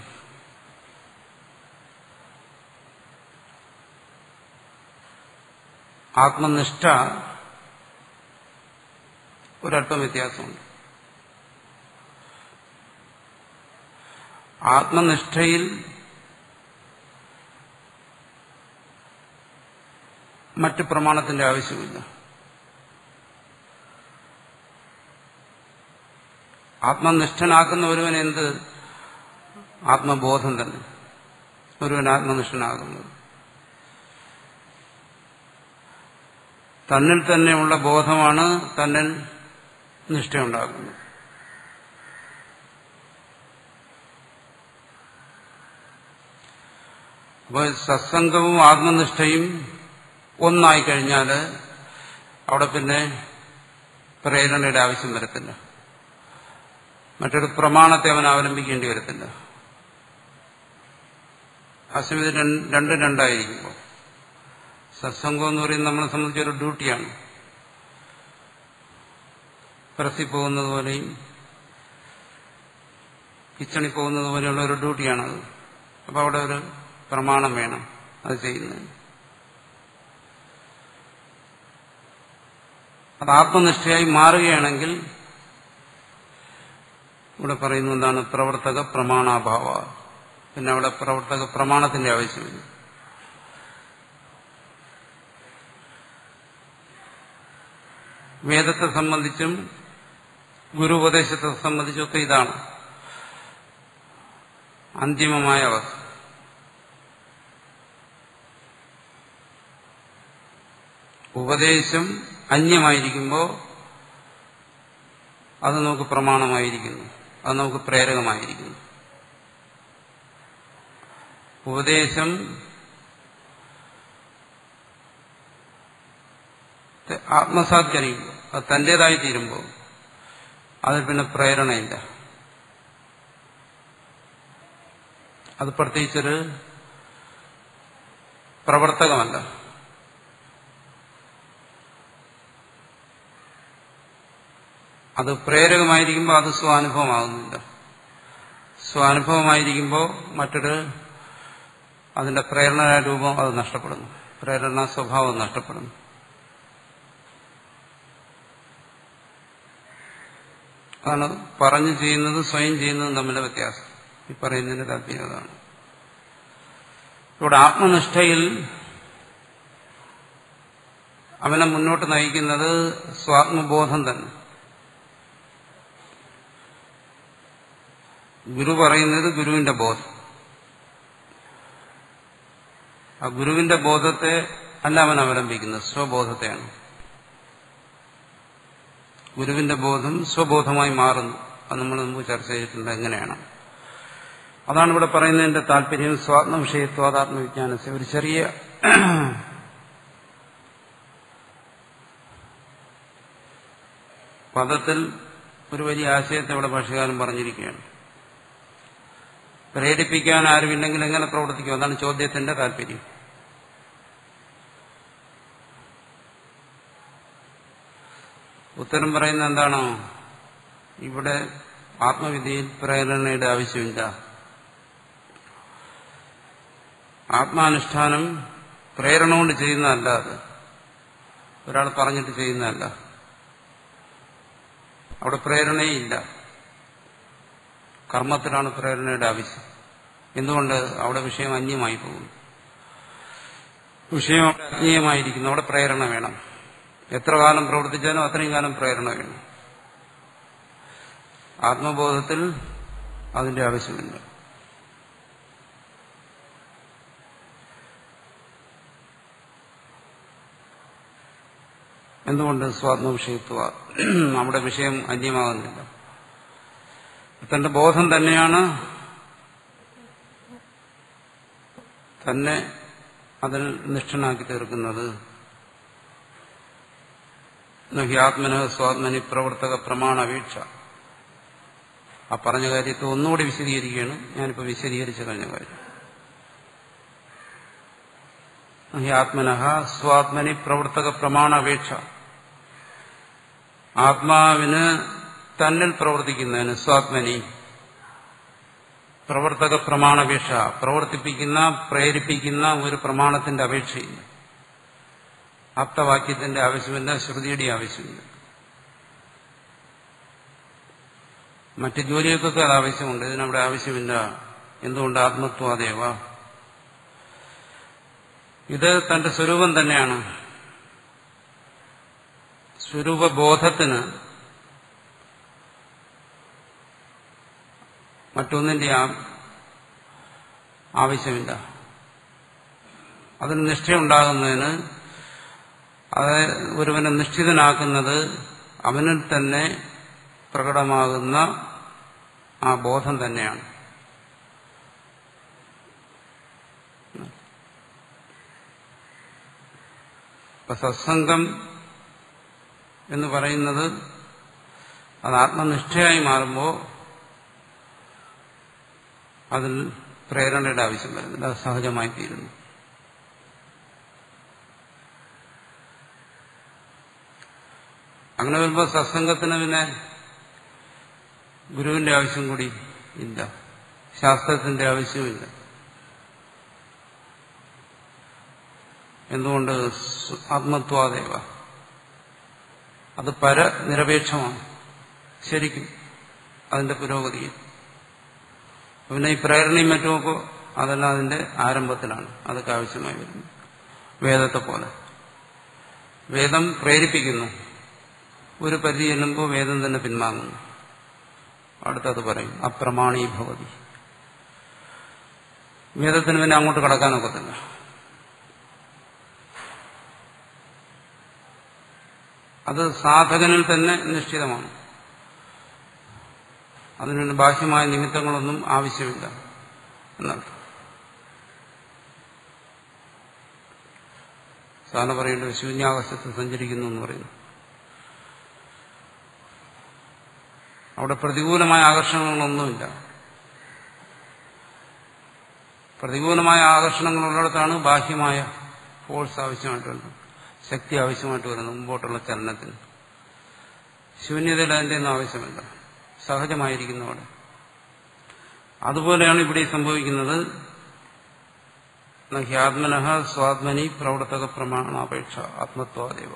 ആത്മനിഷ്ഠ ഒരല്പം വ്യത്യാസമുണ്ട്. ആത്മനിഷ്ഠയിൽ മറ്റ് പ്രമാണത്തിന്റെ ആവശ്യമില്ല. ആത്മനിഷ്ഠനാക്കുന്ന ഒരുവൻ എന്ത്? ആത്മബോധം തന്നെ ഒരുവൻ ആത്മനിഷ്ഠനാകുന്നത്. തന്നിൽ തന്നെയുള്ള ബോധമാണ് തന്നിൽ നിഷ്ഠയുണ്ടാകുന്നത്. അപ്പോൾ സത്സംഗവും ആത്മനിഷ്ഠയും ഒന്നായി കഴിഞ്ഞാൽ അവിടെ പിന്നെ പ്രേരണയുടെ ആവശ്യം വരത്തില്ല. മറ്റൊരു പ്രമാണത്തെ അവൻ അവലംബിക്കേണ്ടി വരത്തില്ല. അസ്മിത രണ്ടും രണ്ടായിരിക്കുമ്പോൾ സത്സംഗം എന്ന് പറയുന്നത് നമ്മളെ സംബന്ധിച്ചൊരു ഡ്യൂട്ടിയാണ്. പ്രസ്സിൽ പോകുന്നത് പോലെയും കിച്ചണിൽ പോകുന്നത് പോലെയുള്ള ഒരു ഡ്യൂട്ടിയാണത്. അപ്പോൾ അവിടെ ഒരു പ്രമാണം വേണം അത് ചെയ്യുന്നതിന്. അത് ആത്മനിഷ്ഠയായി മാറുകയാണെങ്കിൽ ഇവിടെ പറയുന്നത് എന്താണ്? പ്രവർത്തക പ്രമാണാഭാവ. പിന്നെ അവിടെ പ്രവർത്തക പ്രമാണത്തിന്റെ ആവശ്യമില്ല. വേദത്തെ സംബന്ധിച്ചും ഗുരുപദേശത്തെ സംബന്ധിച്ചൊക്കെ ഇതാണ് അന്തിമമായ അവസ്ഥ. ഉപദേശം അന്യമായിരിക്കുമ്പോൾ അത് നമുക്ക് പ്രമാണമായിരിക്കുന്നു, അത് നമുക്ക് പ്രേരകമായിരിക്കുന്നു. ഉപദേശം ആത്മസാത്കരിക്കുമ്പോൾ, അത് തന്റേതായി തീരുമ്പോൾ അതിൽ പിന്നെ പ്രേരണയില്ല. അത് പ്രത്യേകിച്ചൊരു പ്രവർത്തകമല്ല. അത് പ്രേരകമായിരിക്കുമ്പോൾ അത് സ്വാനുഭവമാകുന്നില്ല. സ്വാനുഭവമായിരിക്കുമ്പോൾ മറ്റൊരു അതിന്റെ പ്രേരണാരൂപം അത് നഷ്ടപ്പെടുന്നു, പ്രേരണാ സ്വഭാവം നഷ്ടപ്പെടുന്നു. അതാണ് പറഞ്ഞു ചെയ്യുന്നത് സ്വയം ചെയ്യുന്നതും തമ്മിലെ വ്യത്യാസം. ഈ പറയുന്നതിന്റെ താല്പര്യം അതാണ്. ഇവിടെ ആത്മനിഷ്ഠയിൽ അവനെ മുന്നോട്ട് നയിക്കുന്നത് സ്വാത്മബോധം തന്നെ. ഗുരു പറയുന്നത് ഗുരുവിന്റെ ബോധം. ആ ഗുരുവിന്റെ ബോധത്തെ അല്ല അവൻ അവലംബിക്കുന്നത്, സ്വബോധത്തെയാണ്. ഗുരുവിന്റെ ബോധം സ്വബോധമായി മാറുന്നു. അത് നമ്മൾ മുമ്പ് ചർച്ച ചെയ്തിട്ടുണ്ട് എങ്ങനെയാണ്. അതാണ് ഇവിടെ പറയുന്നതിന്റെ താല്പര്യം. സ്വാത്മവിഷയത്വാദാത്മവിജ്ഞാനത്തെ ഒരു ചെറിയ പദത്തിൽ ഒരു വലിയ ആശയത്തെ ഇവിടെ ഭാഷകാരൻ പറഞ്ഞിരിക്കുകയാണ്. പ്രേരിപ്പിക്കാൻ ആരുമില്ലെങ്കിൽ എങ്ങനെ പ്രവർത്തിക്കും? അതാണ് ചോദ്യത്തിന്റെ താല്പര്യം. ഉത്തരം പറയുന്നത് എന്താണോ? ഇവിടെ ആത്മവിദ്യയിൽ പ്രേരണയുടെ ആവശ്യമില്ല. ആത്മാനുഷ്ഠാനം പ്രേരണ കൊണ്ട് ചെയ്യുന്നതല്ല. അത് ഒരാൾ പറഞ്ഞിട്ട് ചെയ്യുന്നതല്ല. അവിടെ പ്രേരണയില്ല. കർമ്മത്തിലാണ് പ്രേരണയുടെ ആവശ്യം. എന്തുകൊണ്ട്? അവിടെ വിഷയം അന്യമായി പോകുന്നു. വിഷയം അന്യമായിരിക്കുന്നു. അവിടെ പ്രേരണ വേണം. എത്ര കാലം പ്രവർത്തിച്ചാലും അത്രയും കാലം പ്രേരണ വേണം. ആത്മബോധത്തിൽ അതിന്റെ ആവശ്യമില്ല. എന്തുകൊണ്ട്? സ്വാത്മവിഷയത്വ. നമ്മുടെ വിഷയം അന്യമാകുന്നില്ല. തന്റെ ബോധം തന്നെയാണ് തന്നെ അതിൽ നിഷ്ഠനാക്കി തീർക്കുന്നത്. ആത്മന സ്വാത്മനി പ്രവർത്തക പ്രമാണ അപേക്ഷ. ആ പറഞ്ഞ കാര്യത്തെ ഒന്നുകൂടി വിശദീകരിക്കുകയാണ്. ഞാനിപ്പോൾ വിശദീകരിച്ച കഴിഞ്ഞ കാര്യം. ആത്മന സ്വാത്മനി പ്രവർത്തക പ്രമാണ അപേക്ഷ. ആത്മാവിന് തന്നിൽ പ്രവർത്തിക്കുന്നതിന് സ്വാത്മനി പ്രവർത്തക പ്രമാണപേക്ഷ, പ്രവർത്തിപ്പിക്കുന്ന പ്രേരിപ്പിക്കുന്ന ഒരു പ്രമാണത്തിന്റെ അപേക്ഷയില്ല. ആപ്തവാക്യത്തിന്റെ ആവശ്യമില്ല, ശ്രുതിയുടെ ആവശ്യമില്ല. മറ്റ് ജോലികൾക്കൊക്കെ അത് ആവശ്യമുണ്ട്, ഇതിനവിടെ ആവശ്യമില്ല. എന്തുകൊണ്ട്? ആത്മത്വാദേവ. ഇത് തന്റെ സ്വരൂപം തന്നെയാണ്. സ്വരൂപബോധത്തിന് മറ്റൊന്നിന്റെ ആവശ്യമില്ല. അതിന് നിഷ്ഠയുണ്ടാകുന്നതിന്, അത് ഒരുവനെ നിശ്ചിതനാക്കുന്നത് അവനിൽ തന്നെ പ്രകടമാകുന്ന ആ ബോധം തന്നെയാണ്. ഇപ്പൊ സത്സംഗം എന്ന് പറയുന്നത് അത് ആത്മനിഷ്ഠയായി മാറുമ്പോൾ അതിൽ പ്രേരണയുടെ ആവശ്യം വരുന്നില്ല, അത് സഹജമായി തീരുന്നു. അങ്ങനെ വരുമ്പോൾ സത്സംഗത്തിന് പിന്നെ ഗുരുവിന്റെ ആവശ്യം കൂടി ഇല്ല, ശാസ്ത്രത്തിന്റെ ആവശ്യമില്ല. എന്തുകൊണ്ട്? ആത്മത്വാദേവ. അത് പരനിരപേക്ഷമാണ് ശരിക്കും അതിന്റെ പുരോഗതിയിൽ. പിന്നെ ഈ പ്രേരണയും മറ്റുമൊക്കെ അതെല്ലാം അതിന്റെ ആരംഭത്തിലാണ്, അതൊക്കെ ആവശ്യമായി വരുന്നു. വേദത്തെ പോലെ വേദം പ്രേരിപ്പിക്കുന്നു, ഒരു പരിധി ചെല്ലുമ്പോൾ വേദം തന്നെ പിൻവാങ്ങുന്നു. അടുത്തത് പറയും അപ്രമാണീഭവതി. വേദത്തിന് പിന്നെ അങ്ങോട്ട് കടക്കാനൊക്കത്തില്ല. അത് സാധകനിൽ തന്നെ നിശ്ചിതമാണ്. അതിന് ബാഹ്യമായ നിമിത്തങ്ങളൊന്നും ആവശ്യമില്ല എന്നർത്ഥം. സാധാരണ പറയേണ്ടത് ശൂന്യാകാശത്ത് സഞ്ചരിക്കുന്നു എന്ന് പറയുന്നു. അവിടെ പ്രതികൂലമായ ആകർഷണങ്ങളൊന്നുമില്ല. പ്രതികൂലമായ ആകർഷണങ്ങളുള്ളിടത്താണ് ബാഹ്യമായ ഫോഴ്സ് ആവശ്യമായിട്ടുണ്ട്, ശക്തി ആവശ്യമായിട്ട് വരുന്നത് മുമ്പോട്ടുള്ള ചലനത്തിന്. ശൂന്യതയിൽ അതിൻ്റെ ഒന്നും ആവശ്യമില്ല, സഹജമായിരിക്കുന്നു അവിടെ. അതുപോലെയാണ് ഇവിടെ സംഭവിക്കുന്നത്. ഹ്യാത്മനഃ സ്വാത്മനി പ്രവർത്തക പ്രമാണാപേക്ഷ ആത്മത്വാദേവ.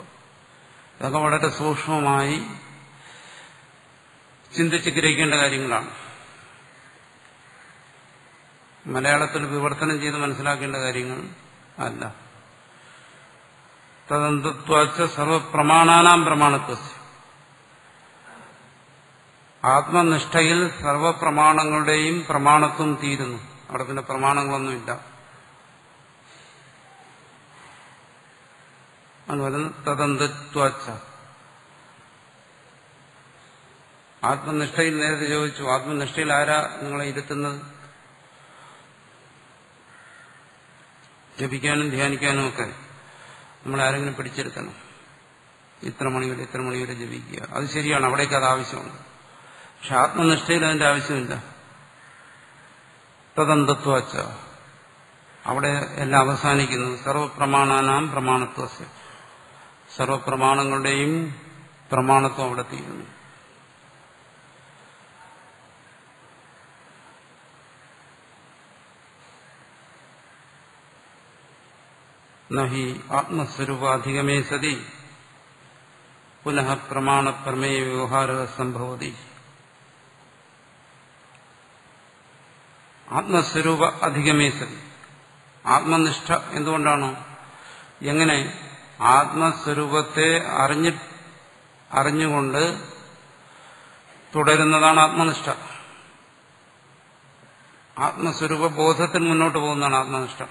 ഇതൊക്കെ വളരെ സൂക്ഷ്മമായി ചിന്തിച്ച് ഗ്രഹിക്കേണ്ട കാര്യങ്ങളാണ്. മലയാളത്തിൽ വിവർത്തനം ചെയ്ത് മനസ്സിലാക്കേണ്ട കാര്യങ്ങൾ അല്ല. തദന്തത്വാച്ച സർവപ്രമാണാനാം പ്രമാണത്വസ്യ. ആത്മനിഷ്ഠയിൽ സർവപ്രമാണങ്ങളുടെയും പ്രമാണത്വം തീരുന്നു. അവിടെ പിന്നെ പ്രമാണങ്ങളൊന്നുമില്ല. അതുപോലെ തദന്തത്വാച്ച ആത്മനിഷ്ഠയിൽ നേരത്തെ ചോദിച്ചു, ആത്മനിഷ്ഠയിൽ ആരാ നിങ്ങളെ ഇരുത്തുന്നത്? ജപിക്കാനും ധ്യാനിക്കാനും ഒക്കെ നമ്മളാരെങ്കിലും പിടിച്ചെടുക്കണം. ഇത്ര മണി വരെ ജപിക്കുക, അത് ശരിയാണ്, അവിടേക്ക് അത് ആവശ്യമുണ്ട്. പക്ഷെ ആത്മനിഷ്ഠയിൽ അതിന്റെ ആവശ്യമില്ല. തദന്തത്വാച്ച അവിടെ എല്ലാം അവസാനിക്കുന്നു. സർവപ്രമാണാനാം പ്രമാണത്വസ്യ. സർവപ്രമാണങ്ങളുടെയും പ്രമാണത്വം അവിടെ തീരുന്നു. നഹി ആത്മസ്വരൂപാധികമേ സതി പുനഃ പ്രമാണപ്രമേയ വ്യവഹാര സംഭവതി. ആത്മസ്വരൂപ അധികമേ സതി. ആത്മനിഷ്ഠ എന്തുകൊണ്ടാണ്? എങ്ങനെ? ആത്മസ്വരൂപത്തെ അറിഞ്ഞുകൊണ്ട് തുടരുന്നതാണ് ആത്മനിഷ്ഠ. ആത്മസ്വരൂപ ബോധത്തിൽ മുന്നോട്ട് പോകുന്നതാണ് ആത്മനിഷ്ഠ.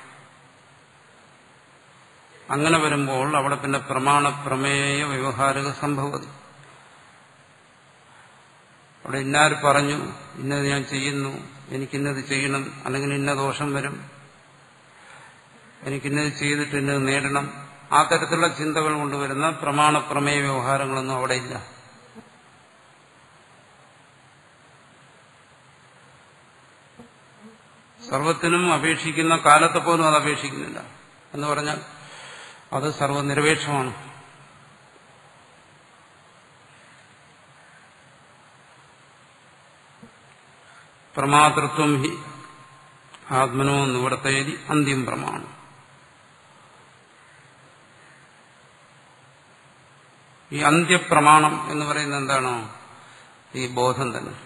അങ്ങനെ വരുമ്പോൾ അവിടെ പിന്നെ പ്രമാണ പ്രമേയ വ്യവഹാരിക സംഭവതി. അവിടെ ഇന്നാര് പറഞ്ഞു, ഇന്നത് ഞാൻ ചെയ്യുന്നു, എനിക്കിന്നത് ചെയ്യണം, അല്ലെങ്കിൽ ഇന്ന ദോഷം വരും, എനിക്കിന്നത് ചെയ്തിട്ട് ഇന്നത് നേടണം, ആ തരത്തിലുള്ള ചിന്തകൾ കൊണ്ടുവരുന്ന പ്രമാണ പ്രമേയ വ്യവഹാരങ്ങളൊന്നും അവിടെ ഇല്ല. സർവത്തിനും അപേക്ഷിക്കുന്ന കാലത്തെ പോലും അത് അപേക്ഷിക്കുന്നില്ല എന്ന് പറഞ്ഞാൽ അത് സർവനിരപേക്ഷമാണ്. പ്രമാതൃത്വം ഹി ആത്മനോ നിവർത്തയതി അന്ത്യം പ്രമാണം. ഈ അന്ത്യപ്രമാണം എന്ന് പറയുന്നത് എന്താണോ? ഈ ബോധം തന്നെ.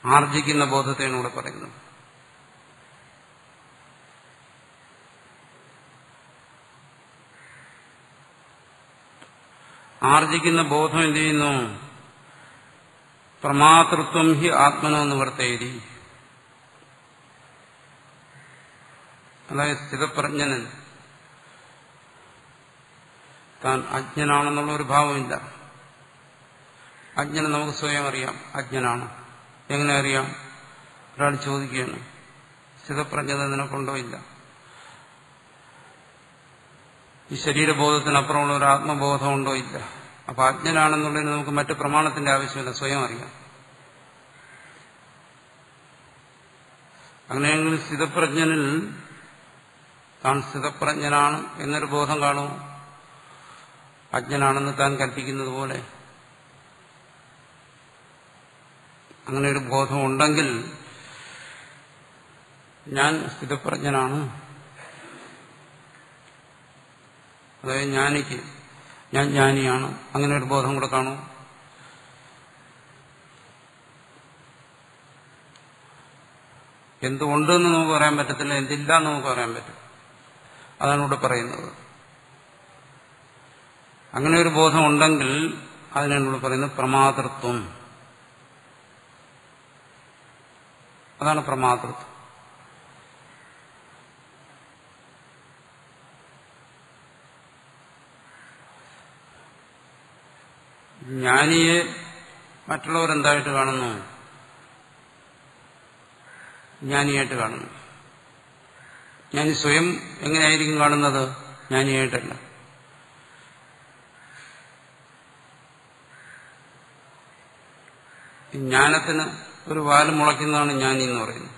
ആർജിക്കുന്ന ബോധത്തെയാണ് ഇവിടെ പറയുന്നത്. ആർജിക്കുന്ന ബോധം എന്ത് ചെയ്യുന്നു? പ്രമാതൃത്വം ഹി ആത്മനോ നിവർത്തയതി. അതായത് സ്ഥിതപ്രജ്ഞനൻ താൻ അജ്ഞനാണെന്നുള്ള ഒരു ഭാവമില്ല. അജ്ഞനെ നമുക്ക് സ്വയം അറിയാം, അജ്ഞനാണ്. എങ്ങനെ അറിയാം? ഒരാൾ ചോദിക്കുകയാണ്, സ്ഥിതപ്രജ്ഞത നിനക്കുണ്ടോ? ഇല്ല. ഈ ശരീരബോധത്തിനപ്പുറമുള്ള ഒരു ആത്മബോധമുണ്ടോ? ഇല്ല. അപ്പൊ അജ്ഞനാണെന്നുള്ളതിന് നമുക്ക് മറ്റു പ്രമാണത്തിന്റെ ആവശ്യമില്ല, സ്വയം അറിയാം. അങ്ങനെയെങ്കിൽ സ്ഥിതപ്രജ്ഞനിൽ താൻ സ്ഥിതപ്രജ്ഞനാണ് എന്നൊരു ബോധം കാണുമോ? അജ്ഞനാണെന്ന് താൻ കൽപ്പിക്കുന്നത് പോലെ അങ്ങനെ ഒരു ബോധം ഉണ്ടെങ്കിൽ ഞാൻ സ്ഥിതപ്രജ്ഞനാണ്, അതായത് ഞാൻ ജ്ഞാനിയാണ്, അങ്ങനെ ഒരു ബോധം കൂടെ കാണും. എന്തുകൊണ്ടെന്ന് നമുക്ക് പറയാൻ പറ്റത്തില്ല, എന്തില്ല എന്ന് നമുക്ക് പറയാൻ പറ്റും. അതാണ് ഇവിടെ പറയുന്നത്. അങ്ങനെ ഒരു ബോധം ഉണ്ടെങ്കിൽ അതിനാണ് ഇവിടെ പറയുന്നത് പ്രമാതൃത്വം. അതാണ് പ്രമാതൃത്വം. ജ്ഞാനിയെ മറ്റുള്ളവരെന്തായിട്ട് കാണുന്നു? ജ്ഞാനിയായിട്ട് കാണുന്നു. ഞാൻ സ്വയം എങ്ങനെയായിരിക്കും കാണുന്നത്? ജ്ഞാനിയായിട്ടല്ല. ജ്ഞാനത്തിന് ഒരു വാല് മുളയ്ക്കുന്നതാണ് ജ്ഞാനി എന്ന് പറയുന്നത്.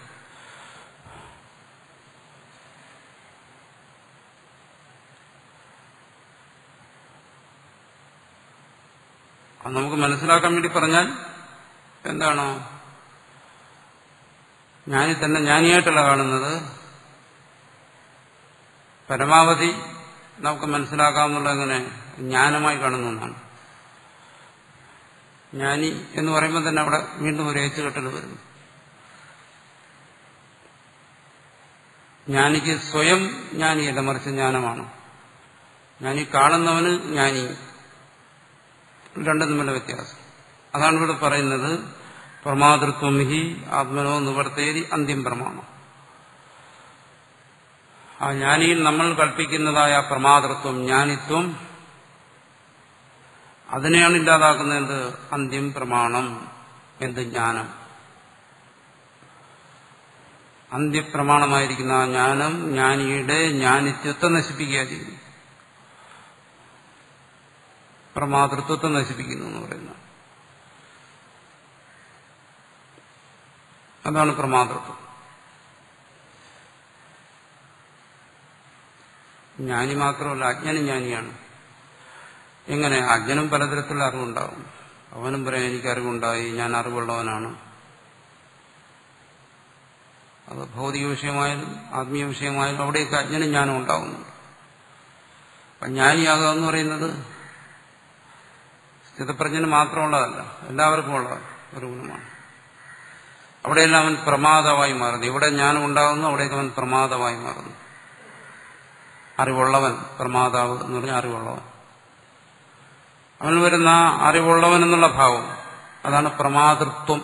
അത് നമുക്ക് മനസ്സിലാക്കാൻ വേണ്ടി പറഞ്ഞാൽ എന്താണ്? ജ്ഞാനി തന്നെ ജ്ഞാനിയായിട്ടല്ല കാണുന്നത്. പരമാവധി നമുക്ക് മനസ്സിലാക്കാവുന്നുള്ള എങ്ങനെ ജ്ഞാനമായി കാണുന്നതാണ്. ജ്ഞാനി എന്ന് പറയുമ്പോൾ തന്നെ അവിടെ വീണ്ടും ഒരു ഏച്ചുകെട്ടൽ വരുന്നു. ജ്ഞാനിക്ക് സ്വയം ജ്ഞാനിയല്ല, മറിച്ച് ജ്ഞാനമാണ്. ജ്ഞാനി കാണുന്നവന് ജ്ഞാനി, രണ്ടും തമ്മിലുള്ള വ്യത്യാസം. അതാണ് ഇവിടെ പറയുന്നത്. പ്രമാതൃത്വം ഹി ആത്മനോ നിവർത്തേരി അന്ത്യം പ്രമാണം. ആ ജ്ഞാനിയിൽ നമ്മൾ കൽപ്പിക്കുന്നതായ പ്രമാതൃത്വം, ജ്ഞാനിത്വം, അതിനെയാണ് ഇല്ലാതാക്കുന്നത്. അന്ത്യം പ്രമാണം, എന്ത് ജ്ഞാനം? അന്ത്യപ്രമാണമായിരിക്കുന്ന ആ ജ്ഞാനം ജ്ഞാനിയുടെ ജ്ഞാനിത്വത്തെ നശിപ്പിക്കുക ചെയ്യുന്നു. പ്രമാതൃത്വത്തെ നശിപ്പിക്കുന്നു എന്ന് പറയുന്നത് അതാണ് പ്രമാതൃത്വം. ജ്ഞാനി മാത്രമല്ല, അജ്ഞനും ജ്ഞാനിയാണ്. എങ്ങനെ? അജ്ഞനും പലതരത്തിലുള്ള അറിവുണ്ടാവും. അവനും പറയാം എനിക്ക് അറിവുണ്ടായി, ഞാൻ അറിവുള്ളവനാണ്. അത് ഭൗതിക വിഷയമായാലും ആത്മീയ വിഷയമായാലും അവിടെയൊക്കെ അജ്ഞനും ജ്ഞാനം ഉണ്ടാവുന്നുണ്ട്. അപ്പം ജ്ഞാനിയാകുക എന്ന് പറയുന്നത് സ്ഥിതപ്രജ്ഞന് മാത്രമുള്ളതല്ല, എല്ലാവർക്കും ഉള്ള ഒരു ഗുണമാണ്. അവിടെയെല്ലാം അവൻ പ്രമാദമായി മാറുന്നു. ഇവിടെ ജ്ഞാനം ഉണ്ടാകുന്നു, അവിടേക്ക് അവൻ പ്രമാദമായി മാറുന്നു. അറിവുള്ളവൻ, പ്രമാതാവ് എന്ന് പറഞ്ഞാൽ അറിവുള്ളവൻ. അവൻ വരുന്ന അറിവുള്ളവൻ എന്നുള്ള ഭാവം, അതാണ് പ്രമാതൃത്വം.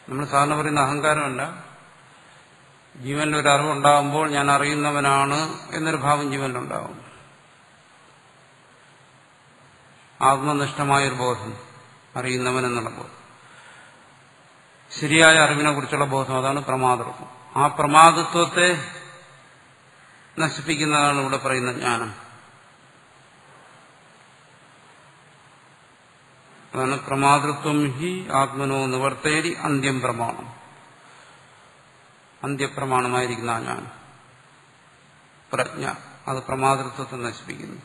നമ്മൾ സാധാരണ പറയുന്ന അഹങ്കാരമല്ല. ജീവനിൽ ഒരു അറിവുണ്ടാകുമ്പോൾ ഞാൻ അറിയുന്നവനാണ് എന്നൊരു ഭാവം ജീവനിലുണ്ടാകും. ആത്മനിഷ്ഠമായൊരു ബോധം, അറിയുന്നവൻ എന്നുള്ള ബോധം, ശരിയായ അറിവിനെ കുറിച്ചുള്ള ബോധം, അതാണ് പ്രമാതൃത്വം. ആ പ്രമാതൃത്വത്തെ നശിപ്പിക്കുന്നതാണ് ഇവിടെ പറയുന്ന ജ്ഞാനം. അതാണ് പ്രമാതൃത്വം ഹി ആത്മനോ നിവർത്തേരി അന്ത്യം പ്രമാണം. അന്ത്യപ്രമാണമായിരിക്കുന്ന ആ ജ്ഞാനം, പ്രജ്ഞ, അത് പ്രമാതൃത്വത്തെ നശിപ്പിക്കുന്നു.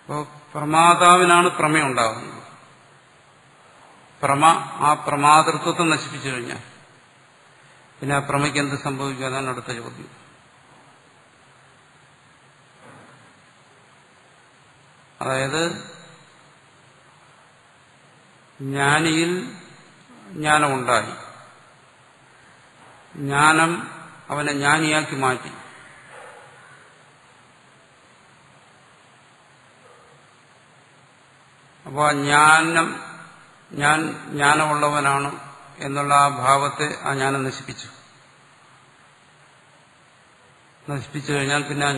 അപ്പോൾ പ്രമാതാവിനാണ് പ്രമേയം ഉണ്ടാകുന്നത്. ആ പ്രമാതൃത്വത്തെ നശിപ്പിച്ചു കഴിഞ്ഞാൽ പിന്നെ ആ പ്രമയ്ക്ക് എന്ത് സംഭവിക്കും? അതാണ് അടുത്ത ചോദ്യം. അതായത് ജ്ഞാനിയിൽ ജ്ഞാനമുണ്ടായി, ജ്ഞാനം അവനെ ജ്ഞാനിയാക്കി മാറ്റി. അപ്പോൾ ആ ഞാൻ ജ്ഞാനമുള്ളവനാണ് എന്നുള്ള ആ ഭാവത്തെ ആ ജ്ഞാനം നശിപ്പിച്ചു കഴിഞ്ഞാൽ പിന്നെ ആ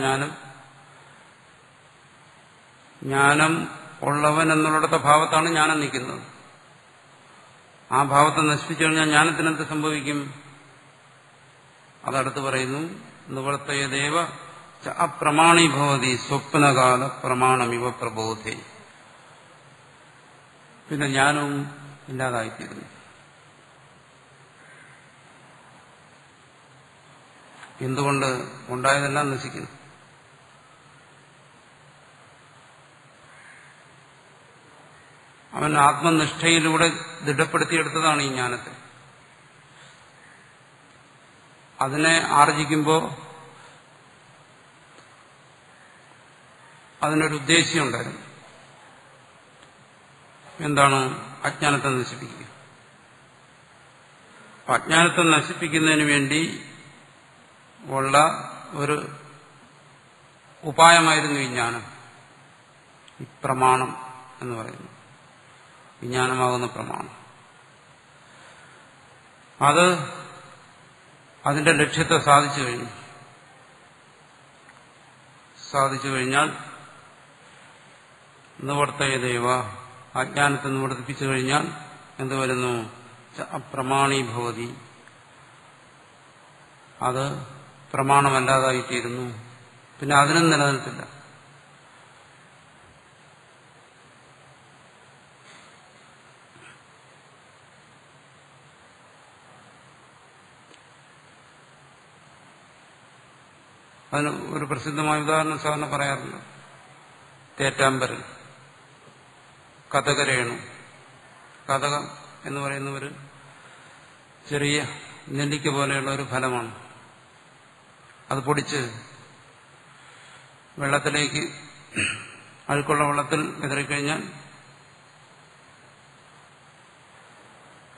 ജ്ഞാനം ഉള്ളവൻ എന്നുള്ളിടത്തെ ഭാവത്താണ് ജ്ഞാനം നിൽക്കുന്നത്. ആ ഭാവത്തെ നശിപ്പിച്ചു കഴിഞ്ഞാൽ ജ്ഞാനത്തിനെന്ത് സംഭവിക്കും? അതടുത്ത് പറയുന്നു. നിവർത്തയദേവ അപ്രമാണി ഭവതി സ്വപ്നകാല പ്രമാണമിവ പ്രബോധേ. പിന്നെ ജ്ഞാനവും ഇല്ലാതായിത്തീരുന്നു. എന്തുകൊണ്ട്? ഉണ്ടായതെല്ലാം നശിക്കുന്നു. അവൻ ആത്മനിഷ്ഠയിലൂടെ ദൃഢപ്പെടുത്തിയെടുത്തതാണ് ഈ ജ്ഞാനത്തെ. അതിനെ ആർജിക്കുമ്പോൾ അതിനൊരു ഉദ്ദേശ്യമുണ്ടായിരുന്നു. എന്താണ്? അജ്ഞാനത്തെ നശിപ്പിക്കുക. അജ്ഞാനത്തെ നശിപ്പിക്കുന്നതിന് വേണ്ടി ഉള്ള ഒരു ഉപായമായിരുന്നു ഈ ജ്ഞാനം, ഈ പ്രമാണം എന്ന് പറയുന്നത്, വിജ്ഞാനമാകുന്ന പ്രമാണം. അത് അതിന്റെ ലക്ഷ്യത്തെ സാധിച്ചു കഴിഞ്ഞാൽ നിവർത്തയദേവ അജ്ഞാനത്തെ നിവർത്തിപ്പിച്ചു കഴിഞ്ഞാൽ എന്ത് വരുന്നു? അപ്രമാണീഭവതി, അത് പ്രമാണമല്ലാതായിത്തീരുന്നു. പിന്നെ അതിനും നിലനിൽക്കില്ല. അതിന് ഒരു പ്രസിദ്ധമായ ഉദാഹരണം സാധാരണ പറയാറുണ്ട്. തേറ്റാമ്പരൽ, കഥകരേണു. കഥകം എന്ന് പറയുന്ന ഒരു ചെറിയ നെല്ലിക്ക പോലെയുള്ള ഒരു ഫലമാണ്. അത് പൊടിച്ച് വെള്ളത്തിലേക്ക്, അഴുക്കുള്ള വെള്ളത്തിൽ വിതറിക്കഴിഞ്ഞാൽ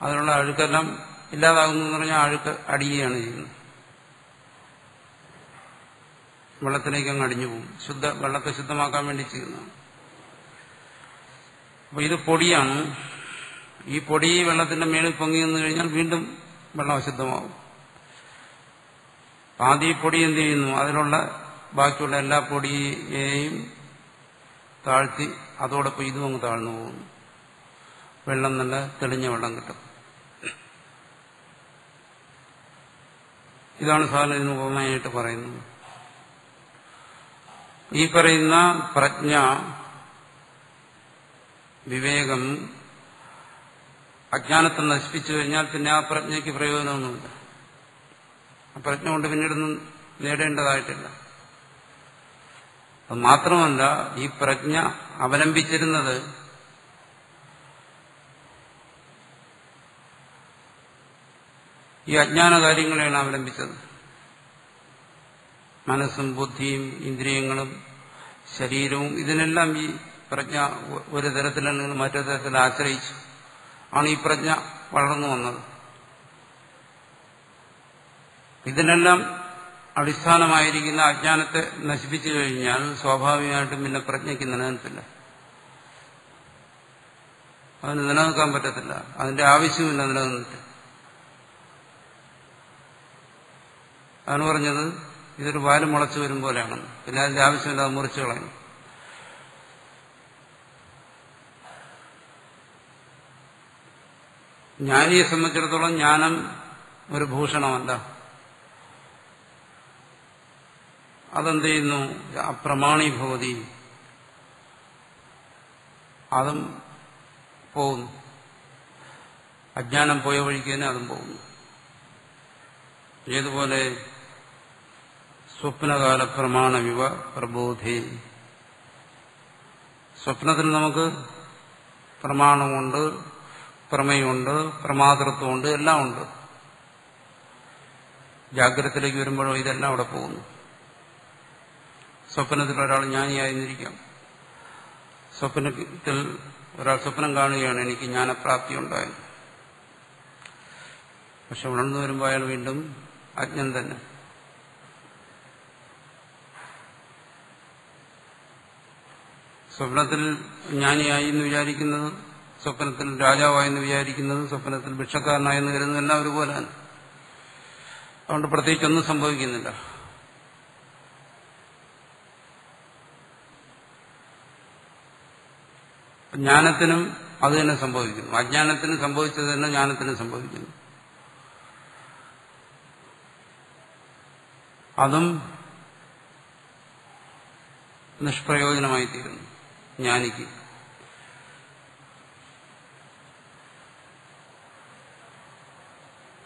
അതിനുള്ള അഴുക്കെല്ലാം ഇല്ലാതാകുന്നു എന്ന് പറഞ്ഞാൽ അഴുക്ക് അടിയുകയാണ് ചെയ്യുന്നത്. വെള്ളത്തിലേക്ക് അങ്ങ് അടിഞ്ഞു പോകും. വെള്ളത്തെ ശുദ്ധമാക്കാൻ വേണ്ടി ചെയ്യുന്നതാണ്. അപ്പൊ ഇത് പൊടിയാണ്. ഈ പൊടി വെള്ളത്തിന്റെ മേളിൽ പൊങ്ങി നിന്ന് കഴിഞ്ഞാൽ വീണ്ടും വെള്ളം അശുദ്ധമാകും. ആദ്യം ഈ പൊടി എന്ത് ചെയ്യുന്നു? അതിലുള്ള ബാക്കിയുള്ള എല്ലാ പൊടിയെയും താഴ്ത്തി അതോടൊപ്പം ഇതും അങ്ങ് താഴ്ന്നു പോകുന്നു. വെള്ളം നല്ല തെളിഞ്ഞ വെള്ളം കിട്ടും. ഇതാണ് സാധാരണ ഇതിന് ഉപമയായിട്ട് പറയുന്നത്. ഈ പറയുന്ന പ്രജ്ഞ, വിവേകം അജ്ഞാനത്തെ നശിപ്പിച്ചു കഴിഞ്ഞാൽ പിന്നെ ആ പ്രജ്ഞയ്ക്ക് പ്രയോജനമൊന്നുമില്ല. ആ പ്രജ്ഞ കൊണ്ട് പിന്നീടൊന്നും നേടേണ്ടതായിട്ടില്ല. അത് മാത്രമല്ല, ഈ പ്രജ്ഞ അവലംബിച്ചിരുന്നത് ഈ അജ്ഞാന കാര്യങ്ങളെയാണ് അവലംബിച്ചത്. മനസ്സും ബുദ്ധിയും ഇന്ദ്രിയങ്ങളും ശരീരവും ഇതിനെല്ലാം ഈ പ്രജ്ഞ ഒരു തരത്തിലല്ലെങ്കിൽ മറ്റൊരു തരത്തിൽ ആശ്രയിച്ചു ആണ് ഈ പ്രജ്ഞ വളർന്നു വന്നത്. ഇതിനെല്ലാം അടിസ്ഥാനമായിരിക്കുന്ന അജ്ഞാനത്തെ നശിപ്പിച്ചു കഴിഞ്ഞാൽ സ്വാഭാവികമായിട്ടും പിന്നെ പ്രജ്ഞയ്ക്ക് നിലനിൽപ്പില്ല. അതിന് നിലനിൽക്കാൻ പറ്റത്തില്ല. അതിന്റെ ആവശ്യമില്ല നിലനിന്നിട്ട്. അതാണ് പറഞ്ഞത്, ഇതൊരു വാല് മുളച്ചു വരും പോലെയാണ്. പിന്നെ അതിന്റെ ആവശ്യമില്ലാതെ മുറിച്ചു കളയും. ജ്ഞാനിയെ സംബന്ധിച്ചിടത്തോളം ജ്ഞാനം ഒരു ഭൂഷണമല്ല. അതെന്ത് ചെയ്യുന്നു? അപ്രമാണീഭവതി, അതും പോകുന്നു. അജ്ഞാനം പോയ വഴിക്ക് തന്നെ അതും പോകുന്നു. ഏതുപോലെ സ്വപ്നകാല പ്രമാണമിവ പ്രബോധേ. സ്വപ്നത്തിൽ നമുക്ക് പ്രമാണമുണ്ട്, പ്രമേയമുണ്ട്, പ്രമാതൃത്വമുണ്ട്, എല്ലാം ഉണ്ട്. ജാഗ്രതത്തിലേക്ക് വരുമ്പോഴോ ഇതെല്ലാം അവിടെ പോകുന്നു. സ്വപ്നത്തിൽ ഒരാൾ ജ്ഞാനിയായിരിക്കാം. സ്വപ്നത്തിൽ ഒരാൾ സ്വപ്നം കാണുകയാണ്, എനിക്ക് ജ്ഞാനപ്രാപ്തി ഉണ്ടായി. പക്ഷെ ഉണർന്നു വരുമ്പോൾ അയാൾ വീണ്ടും അജ്ഞൻ തന്നെ. സ്വപ്നത്തിൽ ജ്ഞാനിയായി എന്ന് വിചാരിക്കുന്നത്, സ്വപ്നത്തിൽ രാജാവായെന്ന് വിചാരിക്കുന്നത്, സ്വപ്നത്തിൽ ഭിക്ഷക്കാരനായെന്ന് കരുതുന്നത് എല്ലാം ഒരുപോലെയാണ്. അതുകൊണ്ട് പ്രത്യേകിച്ചൊന്നും സംഭവിക്കുന്നില്ല. ജ്ഞാനത്തിനും അത് തന്നെ സംഭവിക്കുന്നു. അജ്ഞാനത്തിന് സംഭവിച്ചത് തന്നെ ജ്ഞാനത്തിനും സംഭവിക്കുന്നു. അതും നിഷ്പ്രയോജനമായി തീരുന്നു ജ്ഞാനിക്ക്.